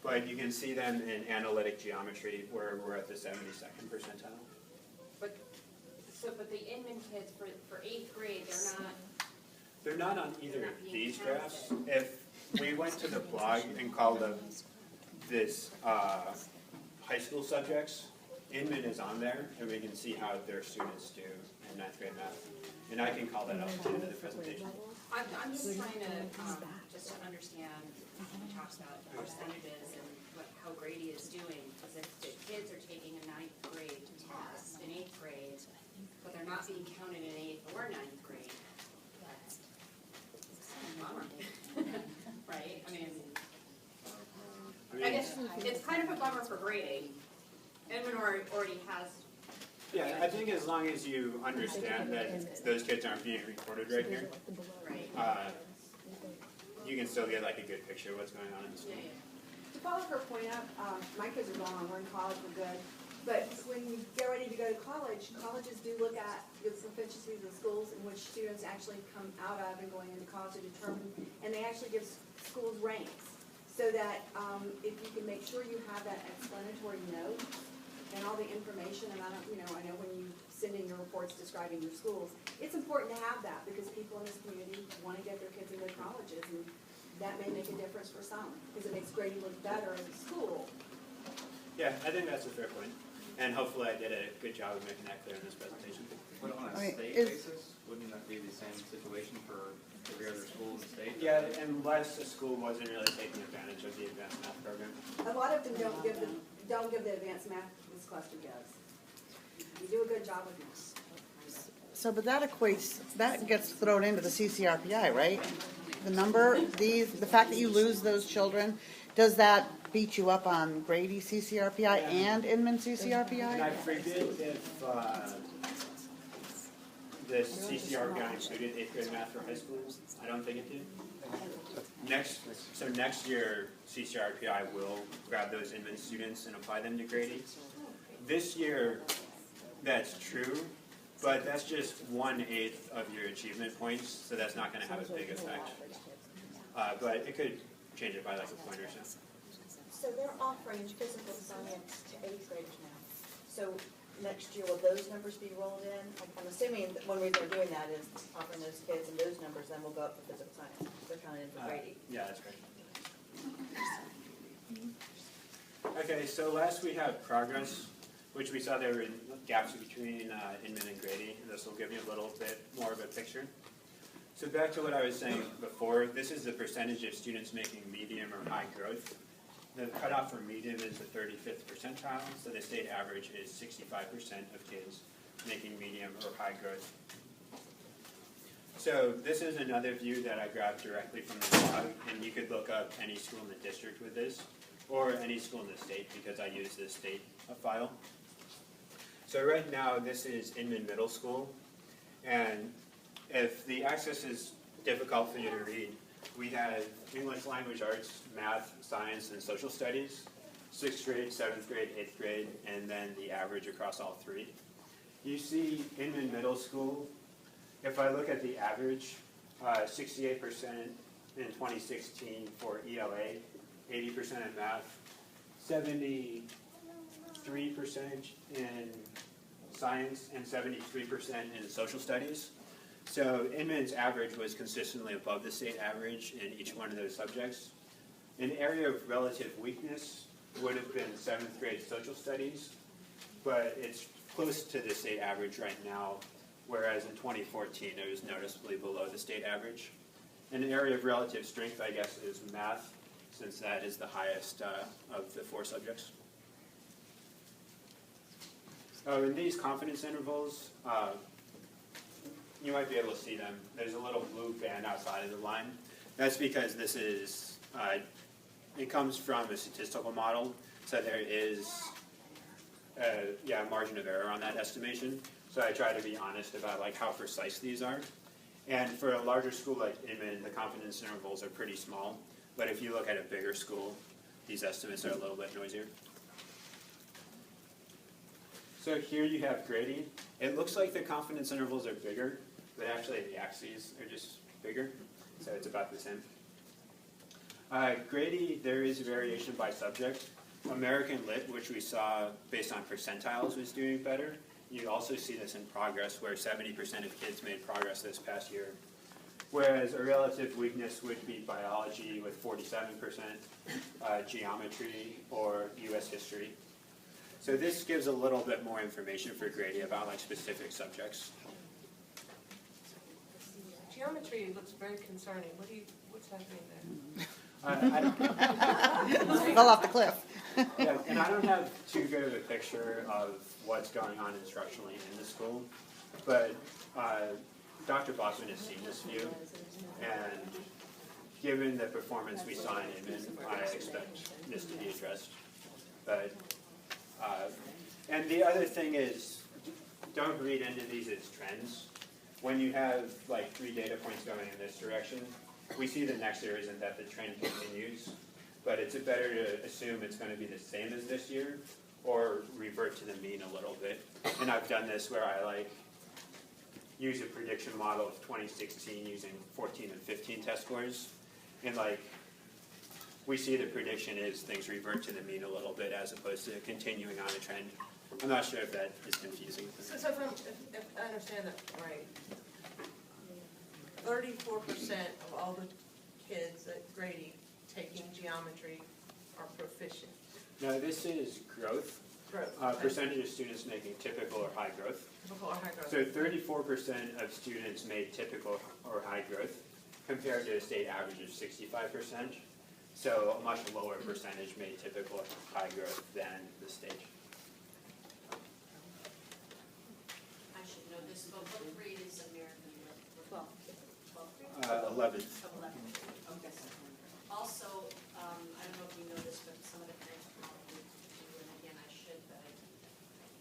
but you can see them in analytic geometry where we're at the 72nd percentile. But the Inman kids for 8th grade, They're not on either of these graphs. If we went to the blog and called up this high school subjects, Inman is on there, and we can see how their students do in 9th grade math. And I can call that up at the end of the presentation. I'm just trying to just to understand when we talk about percentages and how Grady is doing. Because if the kids are taking a 9th grade test in 8th grade, but they're not being counted in 8th or 9th grade, that's kind of a bummer. Right? I mean, I guess it's kind of a bummer for grading. Inman already has. Yeah, I think as long as you understand that those kids aren't being recorded right here, you can still get like a good picture of what's going on in the school. To follow her point up, my kids are gone, we're in college, we're good. But when you get ready to go to college, colleges do look at the proficiencies of schools in which students actually come out of and going into college to determine, and they actually give schools ranks. So that if you can make sure you have that explanatory note and all the information, and I know when you send in your reports describing your schools, it's important to have that because people in this community want to get their kids into colleges, and that may make a difference for some because it makes Grady look better in school. Yeah, I think that's a fair point. And hopefully I did a good job of making that clear in this presentation. But on a state basis, wouldn't that be the same situation for every other school in the state? Yeah, unless a school wasn't really taking advantage of the advanced math program. A lot of them don't give the advanced math this cluster gives. You do a good job with this. So, but that gets thrown into the CCRPI, right? The number, the fact that you lose those children, does that beat you up on Grady CCRPI and Inman CCRPI? I forget if the CCRPI included 8th grade math for high schools. I don't think it did. Next year, CCRPI will grab those Inman students and apply them to Grady. This year, that's true, but that's just 1/8 of your achievement points, so that's not going to have a big effect. But it could change it by like a point or so. So they're offering physical science to 8th graders now. So next year, will those numbers be rolled in? I'm assuming that one reason we're doing that is offering those kids and those numbers then will go up for physical science. They're counted in for Grady. Yeah, that's great. Okay, so last we have progress, which we saw there were gaps between Inman and Grady, and this will give you a little bit more of a picture. So back to what I was saying before, this is the percentage of students making medium or high growth. The cutoff for medium is the 35th percentile, so the state average is 65% of kids making medium or high growth. So this is another view that I grabbed directly from the blog, and you could look up any school in the district with this, or any school in the state because I use the state file. So right now this is Inman Middle School, and if the axis is difficult for you to read, we have English language arts, math, science, and social studies, 6th grade, 7th grade, 8th grade, and then the average across all three. You see Inman Middle School, if I look at the average, 68% in 2016 for ELA, 80% in math, 73% in science, and 73% in social studies. So Inman's average was consistently above the state average in each one of those subjects. An area of relative weakness would have been 7th grade social studies, but it's close to the state average right now, whereas in 2014 it was noticeably below the state average. And an area of relative strength, I guess, is math, since that is the highest of the 4 subjects. In these confidence intervals, you might be able to see them. There's a little blue band outside of the line. That's because this is, it comes from a statistical model, so there is a margin of error on that estimation. So I try to be honest about like how precise these are. And for a larger school like Inman, the confidence intervals are pretty small. But if you look at a bigger school, these estimates are a little bit noisier. So here you have grading. It looks like the confidence intervals are bigger, but actually the axes are just bigger. So it's about the same. Grady, there is variation by subject. American Lit, which we saw based on percentiles, was doing better. You also see this in progress, where 70% of kids made progress this past year. Whereas a relative weakness would be biology with 47%, geometry, or US history. So this gives a little bit more information for Grady about like specific subjects. Geometry looks very concerning. What's happening there? I don't, Fell off the cliff. yeah, and I don't have too good of a picture of what's going on instructionally in the school, but Dr. Bosman has seen this view, and given the performance we saw in Inman, I expect this to be addressed. But and the other thing is, don't read into these as trends. When you have like 3 data points going in this direction, we see the next year isn't that the trend continues, but it's better to assume it's going to be the same as this year or revert to the mean a little bit. And I've done this where I like use a prediction model of 2016 using 14 and 15 test scores, and like we see the prediction is things revert to the mean a little bit as opposed to continuing on a trend. I'm not sure if that is confusing. So if I understand that right, 34% of all the kids at Grady taking geometry are proficient. No, this is growth. Percentage of students making typical or high growth. Typical or high growth. So 34% of students made typical or high growth compared to a state average of 65%. So a much lower percentage made typical or high growth than the state. I should know this, but what grade is American Lit? 11th. 11th, okay. Also, I don't know if you know this, but some of the parents probably do, and again, I should, but I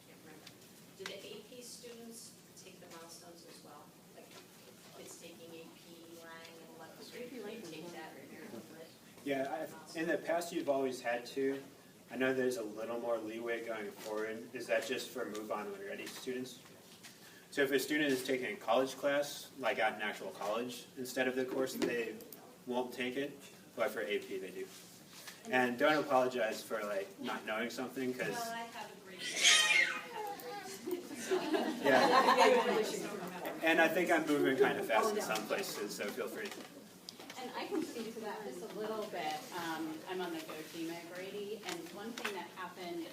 can't remember. Do the AP students take the milestones as well? Like kids taking AP, Lang, and 11th grade, do they take that American Lit? Yeah, in the past you've always had to. I know there's a little more leeway going forward. Is that just for move-on when ready students? So if a student is taking a college class, like at an actual college, instead of the course, they won't take it, but for AP they do. And don't apologize for like not knowing something, because Well, I have a great dad, and I have a great yeah. And I think I'm moving kind of fast in some places, so feel free. And I can speak to that just a little bit. I'm on the Go team at Grady, and one thing that happened,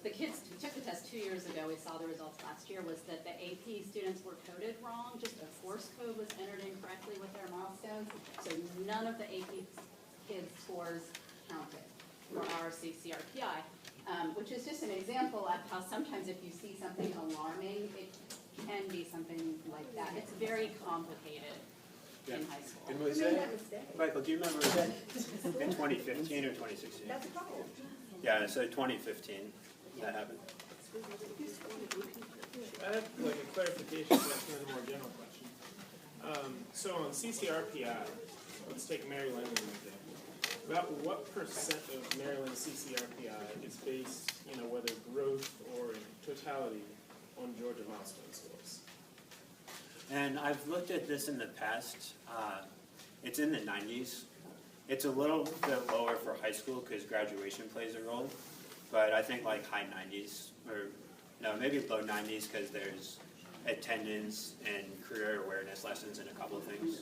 the kids who took the test 2 years ago, we saw the results last year, was that the AP students were coded wrong. Just a course code was entered incorrectly with their milestones, so none of the AP kids' scores counted for our CCRPI, which is just an example of how sometimes if you see something alarming, it can be something like that. It's very complicated. In high school. And was that, Michael, do you remember, was that in 2015 or 2016? That's a couple. Yeah, so 2015 that happened. I have like a clarification question and a more general question. So on CCRPI, let's take Maryland as an example. About what percent of Maryland CCRPI is based, whether growth or in totality, on Georgia milestone scores? And I've looked at this in the past. It's in the 90s. It's a little bit lower for high school because graduation plays a role, but I think like high 90s, or no, maybe low 90s because there's attendance and career awareness lessons and a couple of things.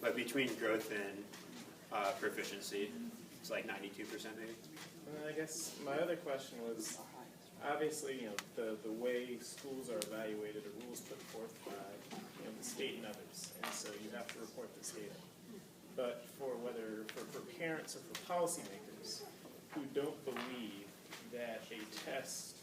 But between growth and proficiency. It's like 92% maybe. And I guess my other question was, obviously, the way schools are evaluated, are rules put forth by, the state and others, and so you have to report this data. But for parents or for policymakers who don't believe that a test,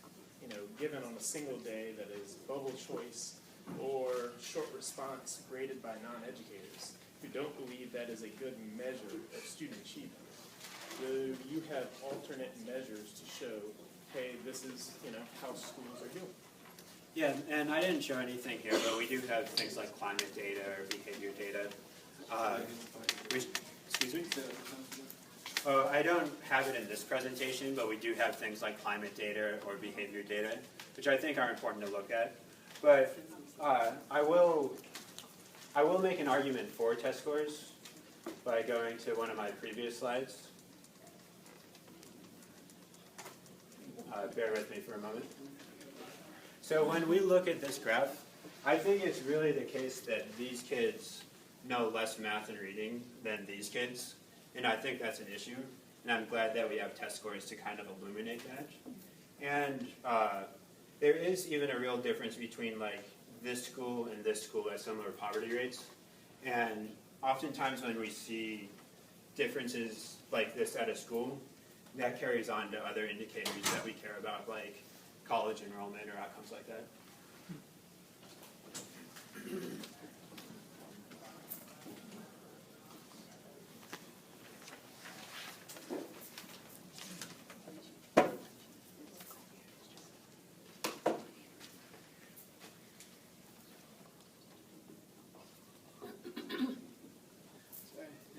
given on a single day that is bubble choice or short response graded by non-educators, who don't believe that is a good measure of student achievement, do you have alternate measures to show, hey, this is, how schools are doing? Yeah, and I didn't show anything here, but we do have things like climate data or behavior data. Excuse me? I don't have it in this presentation, but we do have things like climate data or behavior data, which I think are important to look at. But I will make an argument for test scores by going to one of my previous slides. Bear with me for a moment. So when we look at this graph, I think it's really the case that these kids know less math and reading than these kids, and I think that's an issue, and I'm glad that we have test scores to kind of illuminate that. And there is even a real difference between like this school and this school at similar poverty rates, and oftentimes when we see differences like this at a school, that carries on to other indicators that we care about, like college enrollment or outcomes like that.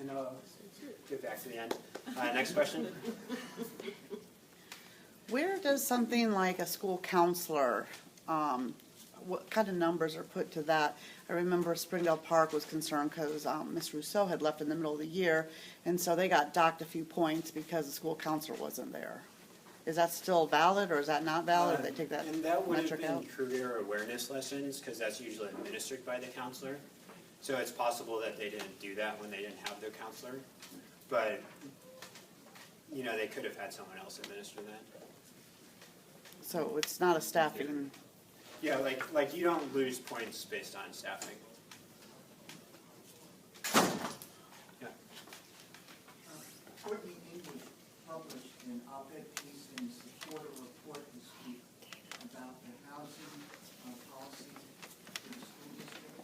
And I'll get back to the end. Next question. Where does something like a school counselor, what kind of numbers are put to that? I remember Springdale Park was concerned because Ms. Rousseau had left in the middle of the year, and so they got docked a few points because the school counselor wasn't there. Is that still valid, or is that not valid? They take that And that would have metric been out? career awareness lessons, because that's usually administered by the counselor. So it's possible that they didn't do that when they didn't have their counselor. But, they could have had someone else administer that. So it's not a staffing. Yeah, like you don't lose points based on staffing. Yeah. Courtney English published an op-ed piece in support of a report this week about the housing policy for the school district.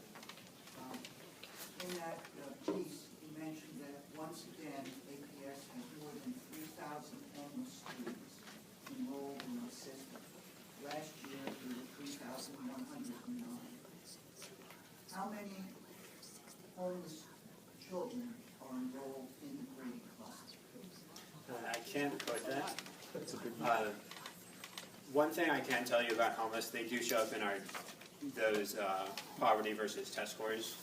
In that piece, he mentioned that once again, APS has more than 3,000 homeless students enrolled in the system. Last year, there were 3,109. How many homeless children are enrolled in the grading class? I can't quote that. One thing I can tell you about homeless, they do show up in those poverty versus test scores.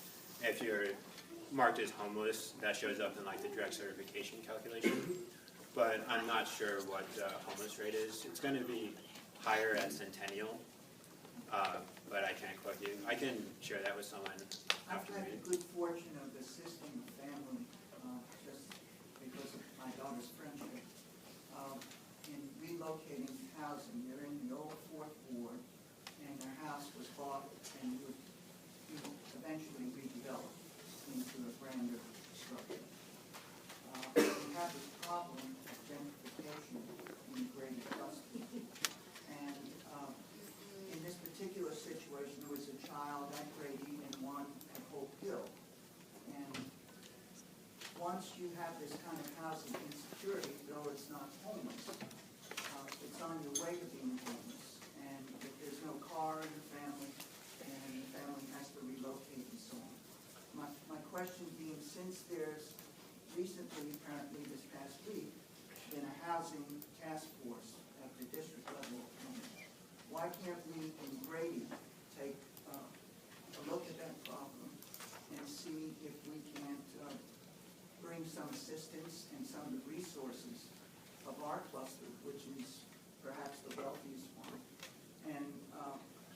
If you're marked as homeless, that shows up in like the direct certification calculation. But I'm not sure what the homeless rate is. It's going to be higher at Centennial, but I can't quote you. I can share that with someone I've after had the the meeting. good fortune of assisting a family, just because of my daughter's friendship, in relocating housing. They're in the old Fourth Ward, and their house was bought and would be eventually redeveloped into a grander structure. We have this problem of gentrification in the greater cluster. And in this particular situation, there was a child at Grady and one at Hope Hill. And once you have this kind of housing insecurity, though it's not homeless, it's on your way to being homeless. And if there's no car in the family, and the family has to relocate and so on. My question being, since there's recently, apparently this past week, been a housing task force at the district level, why can't we in Grady take a look at that problem and see if we can't bring some assistance and some of the resources of our cluster, which is perhaps the wealthiest one, and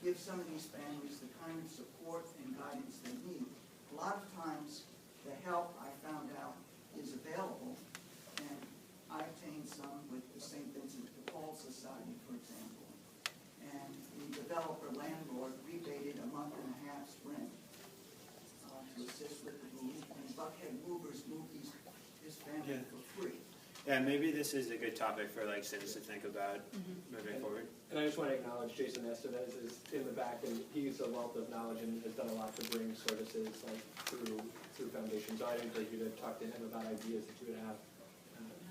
give some of these families the kind of support and guidance they need. A lot of times, the help I found out is available. And I obtained some with the St. Vincent de Paul Society, for example. And the developer landlord rebated a month and a half's rent to assist with the move. And Buckhead Movers moved his family for free. Yeah, maybe this is a good topic for like CINS to think about moving forward. And I just want to acknowledge Jason Estevez is in the back, and he's a wealth of knowledge and has done a lot to bring services like through foundations. So I'd encourage you to talk to him about ideas that you would have.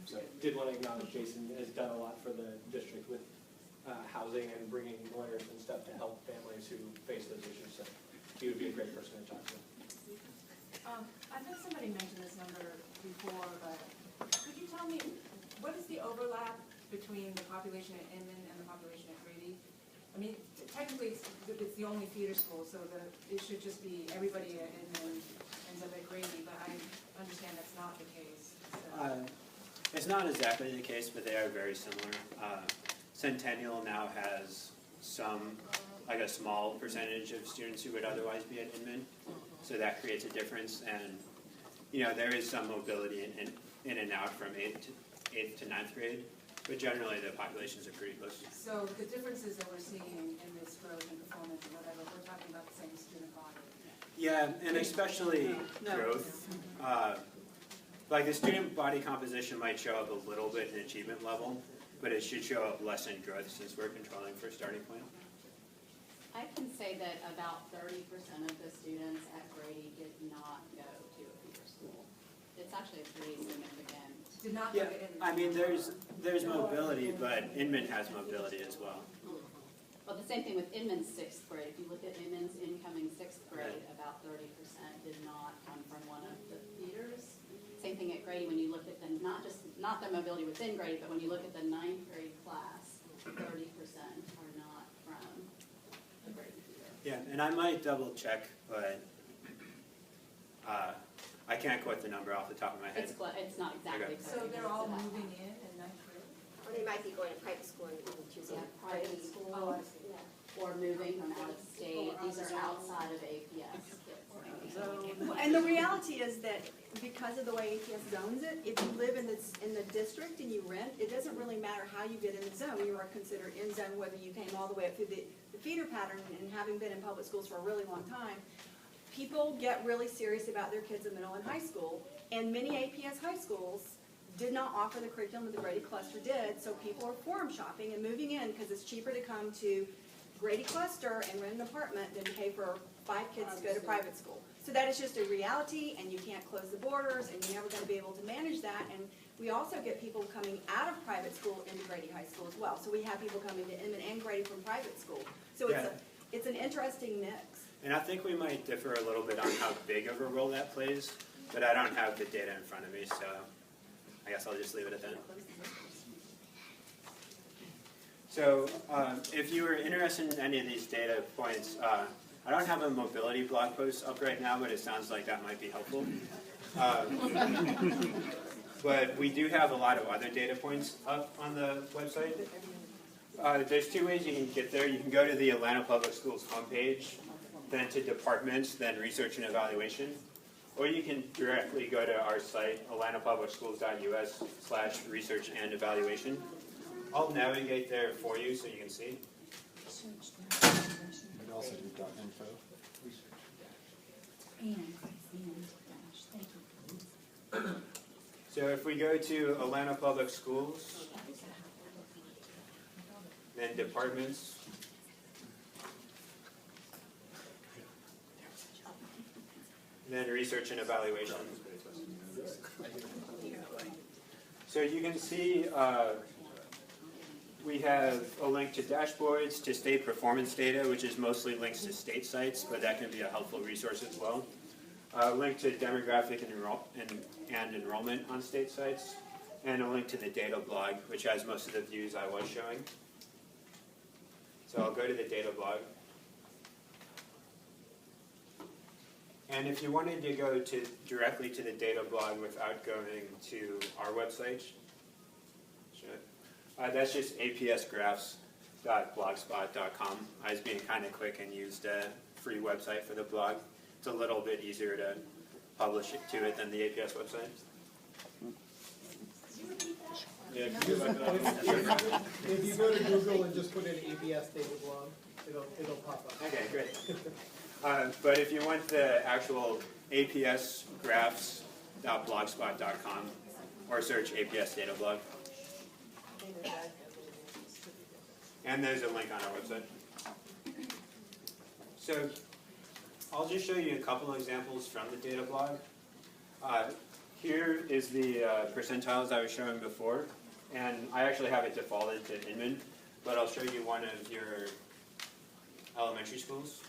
So did want to acknowledge Jason has done a lot for the district with housing and bringing lawyers and stuff to help families who face those issues. So he would be a great person to talk to. I think somebody mentioned this number before, but could you tell me, what is the overlap between the population at Inman and the population at Grady? I mean, technically, it's the only feeder school, so it should just be everybody at Inman ends up at Grady, but I understand that's not the case. So. It's not exactly the case, but they are very similar. Centennial now has like a small percentage of students who would otherwise be at Inman, so that creates a difference. And there is some mobility in and out from 8th to 9th grade, but generally the populations are pretty close. So the differences that we're seeing in this growth and performance and whatever, we're talking about the same student body. Yeah, and especially growth. Like the student body composition might show up a little bit in achievement level, but it should show up less in growth since we're controlling for starting point. I can say that about 30% of the students at Grady did not go to a feeder school. It's actually pretty significant. Did not Yeah, I mean, there's mobility, but Inman has mobility as well. Well, the same thing with Inman's 6th grade. If you look at Inman's incoming 6th grade, about 30% did not come from one of the feeders. Same thing at Grady when you look at not the mobility within Grady, but when you look at the 9th grade class, 30% are not from the Grady feeder. Yeah, and I might double check, but I can't quote the number off the top of my head. It's not exactly. Okay. So they're all moving in 9th grade? Or they might be going to private school and choosing Private school, Oh, I see. or moving from out of state. These are outside of APS kids. And the reality is that because of the way APS zones it, if you live in the district and you rent, it doesn't really matter how you get in the zone. You are considered in zone whether you came all the way up through the feeder pattern. And having been in public schools for a really long time, people get really serious about their kids in middle and high school. And many APS high schools did not offer the curriculum that the Grady Cluster did, so people are forum shopping and moving in because it's cheaper to come to Grady Cluster and rent an apartment than to pay for 5 kids to go to private school. So that is just a reality, and you can't close the borders, and you're never going to be able to manage that. And we also get people coming out of private school into Grady High School as well. So we have people coming to Inman and Grady from private school. So it's an interesting mix. And I think we might differ a little bit on how big of a role that plays, but I don't have the data in front of me, so I guess I'll just leave it at that. So if you were interested in any of these data points, I don't have a mobility blog post up right now, but it sounds like that might be helpful. But we do have a lot of other data points up on the website. There's 2 ways you can get there. You can go to the Atlanta Public Schools homepage, then to departments, then research and evaluation. Or you can directly go to our site, atlantapublicschools.us/research and evaluation. I'll navigate there for you so you can see. You could also do .info. Thank you. So if we go to Atlanta Public Schools, then departments, then research and evaluation. So you can see we have a link to dashboards, to state performance data, which is mostly links to state sites, but that can be a helpful resource as well. A link to demographic and enrollment on state sites, and a link to the data blog, which has most of the views I was showing. So I'll go to the data blog. And if you wanted to go directly to the data blog without going to our website, that's just apsgraphs.blogspot.com. I was being kind of quick and used a free website for the blog. It's a little bit easier to publish it to it than the APS website. Yeah, if you go to Google and just put in APS data blog, it'll pop up. Okay, great. But if you want the actual APS graphs.blogspot.com or search APS data blog. And there's a link on our website. So I'll just show you a couple of examples from the data blog. Here is the percentiles I was showing before, and I actually have it defaulted to Inman, but I'll show you one of your elementary schools.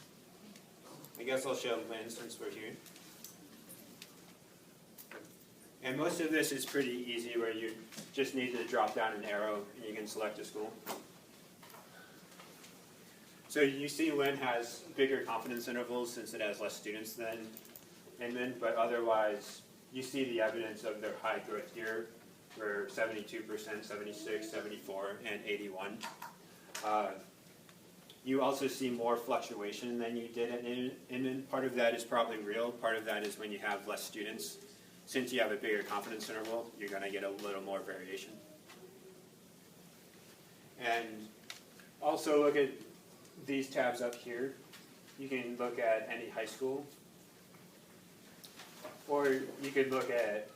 I guess I'll show Lynn since we're here. And most of this is pretty easy, where you just need to drop down an arrow and you can select a school. So you see Lynn has bigger confidence intervals since it has less students than Inman, but otherwise you see the evidence of their high growth here, where 72%, 76, 74, and 81. You also see more fluctuation than you did at Inman. Part of that is probably real. Part of that is when you have less students. Since you have a bigger confidence interval, you're going to get a little more variation. And also look at these tabs up here. You can look at any high school, or you could look at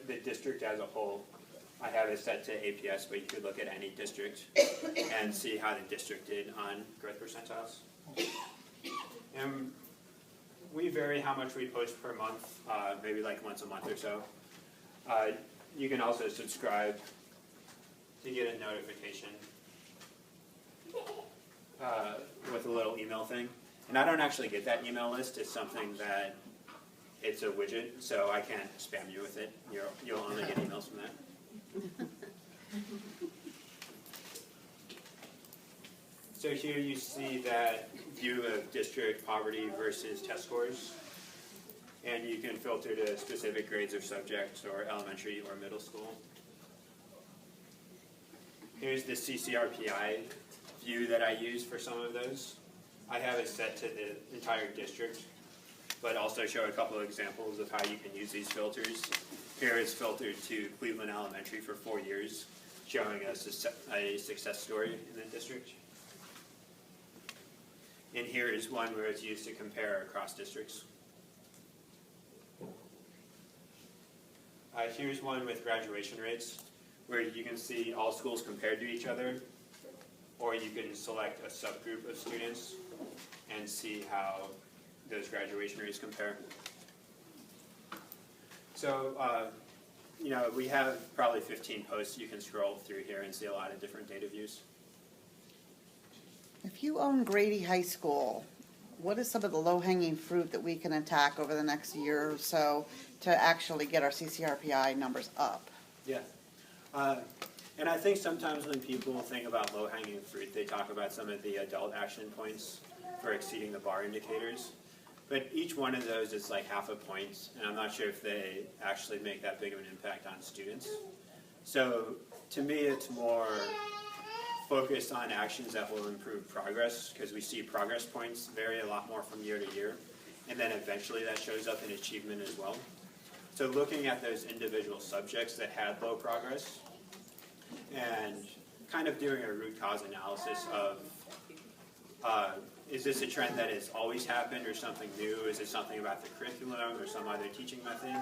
the district as a whole. I have it set to APS, but you could look at any district and see how the district did on growth percentiles. And we vary how much we post per month, maybe like once a month or so. You can also subscribe to get a notification with a little email thing. And I don't actually get that email list. It's something that, it's a widget, so I can't spam you with it. You'll only get emails from that. So here you see that view of district poverty versus test scores. And you can filter to specific grades or subjects, or elementary or middle school. Here's the CCRPI view that I use for some of those. I have it set to the entire district, but also show a couple of examples of how you can use these filters. Here it's filtered to Cleveland Elementary for 4 years, showing us a success story in the district. And here is one where it's used to compare across districts. Here's one with graduation rates, where you can see all schools compared to each other, or you can select a subgroup of students and see how those graduation rates compare. So, we have probably 15 posts. You can scroll through here and see a lot of different data views. If you own Grady High School, what is some of the low-hanging fruit that we can attack over the next year or so to actually get our CCRPI numbers up? Yeah. And I think sometimes when people think about low-hanging fruit, they talk about some of the adult action points for exceeding the bar indicators. But each one of those is like half a point, and I'm not sure if they actually make that big of an impact on students. So to me, it's more focused on actions that will improve progress, because we see progress points vary a lot more from year to year, and then eventually that shows up in achievement as well. So looking at those individual subjects that had low progress and kind of doing a root cause analysis of is this a trend that has always happened or something new? Is it something about the curriculum or some other teaching method?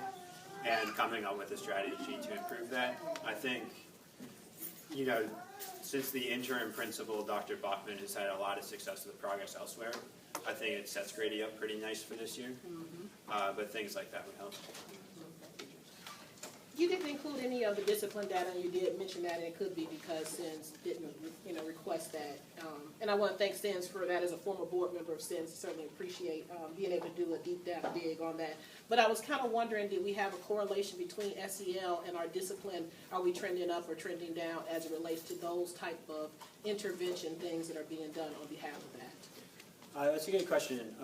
And coming up with a strategy to improve that. I think, since the interim principal, Dr. Bachman, has had a lot of success with progress elsewhere, I think it sets Grady up pretty nice for this year. But things like that would help. You didn't include any of the discipline data, and you did mention that, and it could be because CINS didn't, request that. And I want to thank CINS for that. As a former board member of CINS, I certainly appreciate being able to do a deep down dig on that. But I was kind of wondering, did we have a correlation between SEL and our discipline? Are we trending up or trending down as it relates to those type of intervention things that are being done on behalf of that? That's a good question.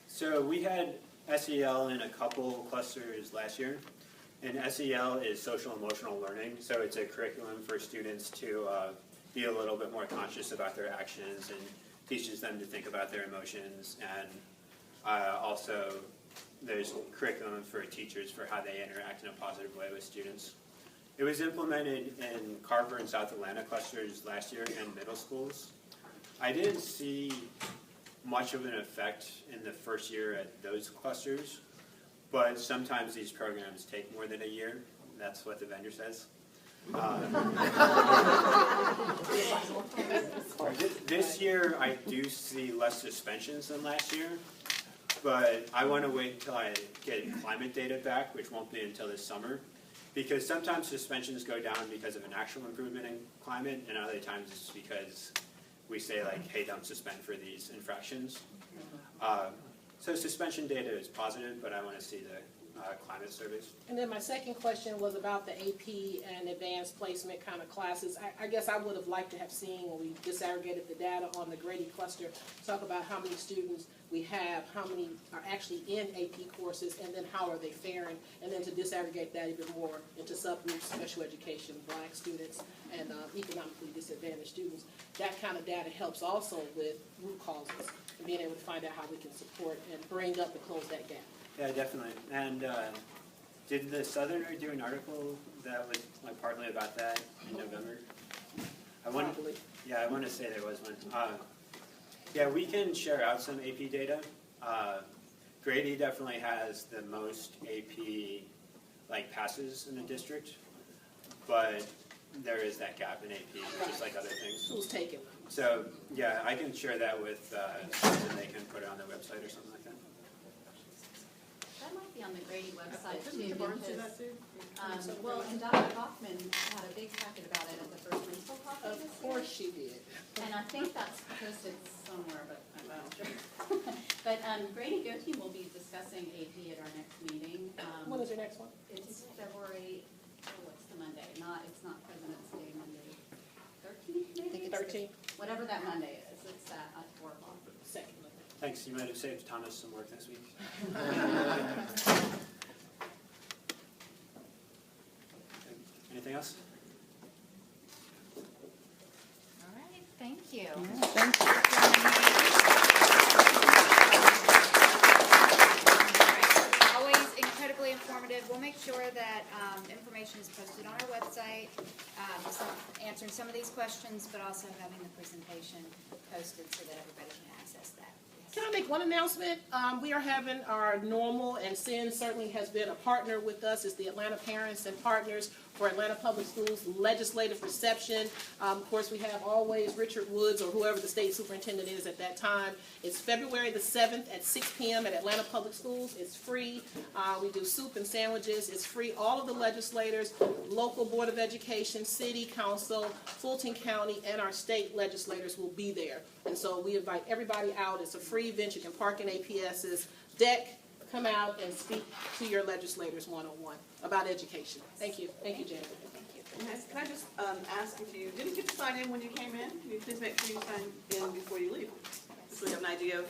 So we had SEL in a couple clusters last year. And SEL is social emotional learning, so it's a curriculum for students to be a little bit more conscious about their actions, and teaches them to think about their emotions. And also there's curriculum for teachers for how they interact in a positive way with students. It was implemented in Carver and South Atlanta clusters last year and middle schools. I didn't see much of an effect in the first year at those clusters, but sometimes these programs take more than a year. That's what the vendor says. This year, I do see less suspensions than last year, but I want to wait until I get climate data back, which won't be until this summer, because sometimes suspensions go down because of an actual improvement in climate, and other times it's because we say, like, hey, don't suspend for these infractions. So suspension data is positive, but I want to see the climate surveys. And then my second question was about the AP and advanced placement kind of classes. I guess I would have liked to have seen, when we disaggregated the data on the Grady cluster, talk about how many students we have, how many are actually in AP courses, and then how are they faring, and then to disaggregate that even more into subgroups, special education, black students, and economically disadvantaged students. That kind of data helps also with root causes and being able to find out how we can support and bring up and close that gap. Yeah, definitely. And did the Southerner do an article that was like partly about that in November? I want to say there was one. Yeah, we can share out some AP data. Grady definitely has the most AP passes in the district, but there is that gap in AP, just like other things. Who's taking? So yeah, I can share that with and they can put it on their website or something like that. That might be on the Grady website too, Didn't Barnes do because, that too? well, and Dr. Hoffman had a big packet about it at the first principal coffee this year. Of course she did. And I think that's posted somewhere, but I'm not sure. But Grady Go Team will be discussing AP at our next meeting. When is your next one? It's February, what's the Monday? It's not President's Day Monday. 13th, maybe? I think it's 13th. Whatever that Monday is, it's at 4 o'clock. Second. Thanks. You might have saved Thomas some work this week. Anything else? All right, thank you. Thank you. Always incredibly informative. We'll make sure that information is posted on our website, answering some of these questions, but also having the presentation posted so that everybody can access that. Can I make one announcement? We are having our normal, and CINS certainly has been a partner with us. It's the Atlanta Parents and Partners for Atlanta Public Schools legislative reception. Of course, we have always Richard Woods or whoever the state superintendent is at that time. It's February the 7th at 6 p.m. at Atlanta Public Schools. It's free. We do soup and sandwiches. It's free. All of the legislators, local Board of Education, City Council, Fulton County, and our state legislators will be there. And so we invite everybody out. It's a free event. You can park in APS's deck, come out and speak to your legislators one-on-one about education. Thank you. Thank you, Janet. Can I just ask if you didn't get to sign in when you came in? Can you please make sure you sign in before you leave? So we have an idea of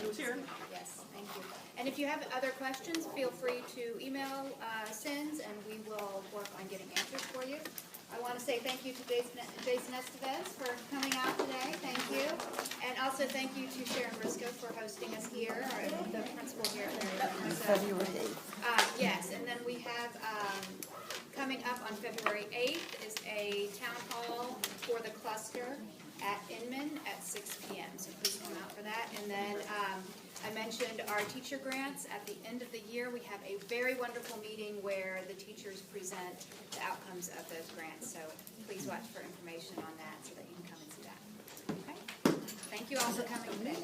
who's here. Yes, thank you. And if you have other questions, feel free to email CINS and we will work on getting answers for you. I want to say thank you to Jason Estevez for coming out today. Thank you. And also thank you to Sharon Briscoe for hosting us here, the principal here. February 8th. Yes, and then we have coming up on February 8th is a town hall for the cluster at Inman at 6 p.m. So please come out for that. And then I mentioned our teacher grants. At the end of the year, we have a very wonderful meeting where the teachers present the outcomes of those grants. So please watch for information on that so that you can come and see that. Okay? Thank you all for coming today.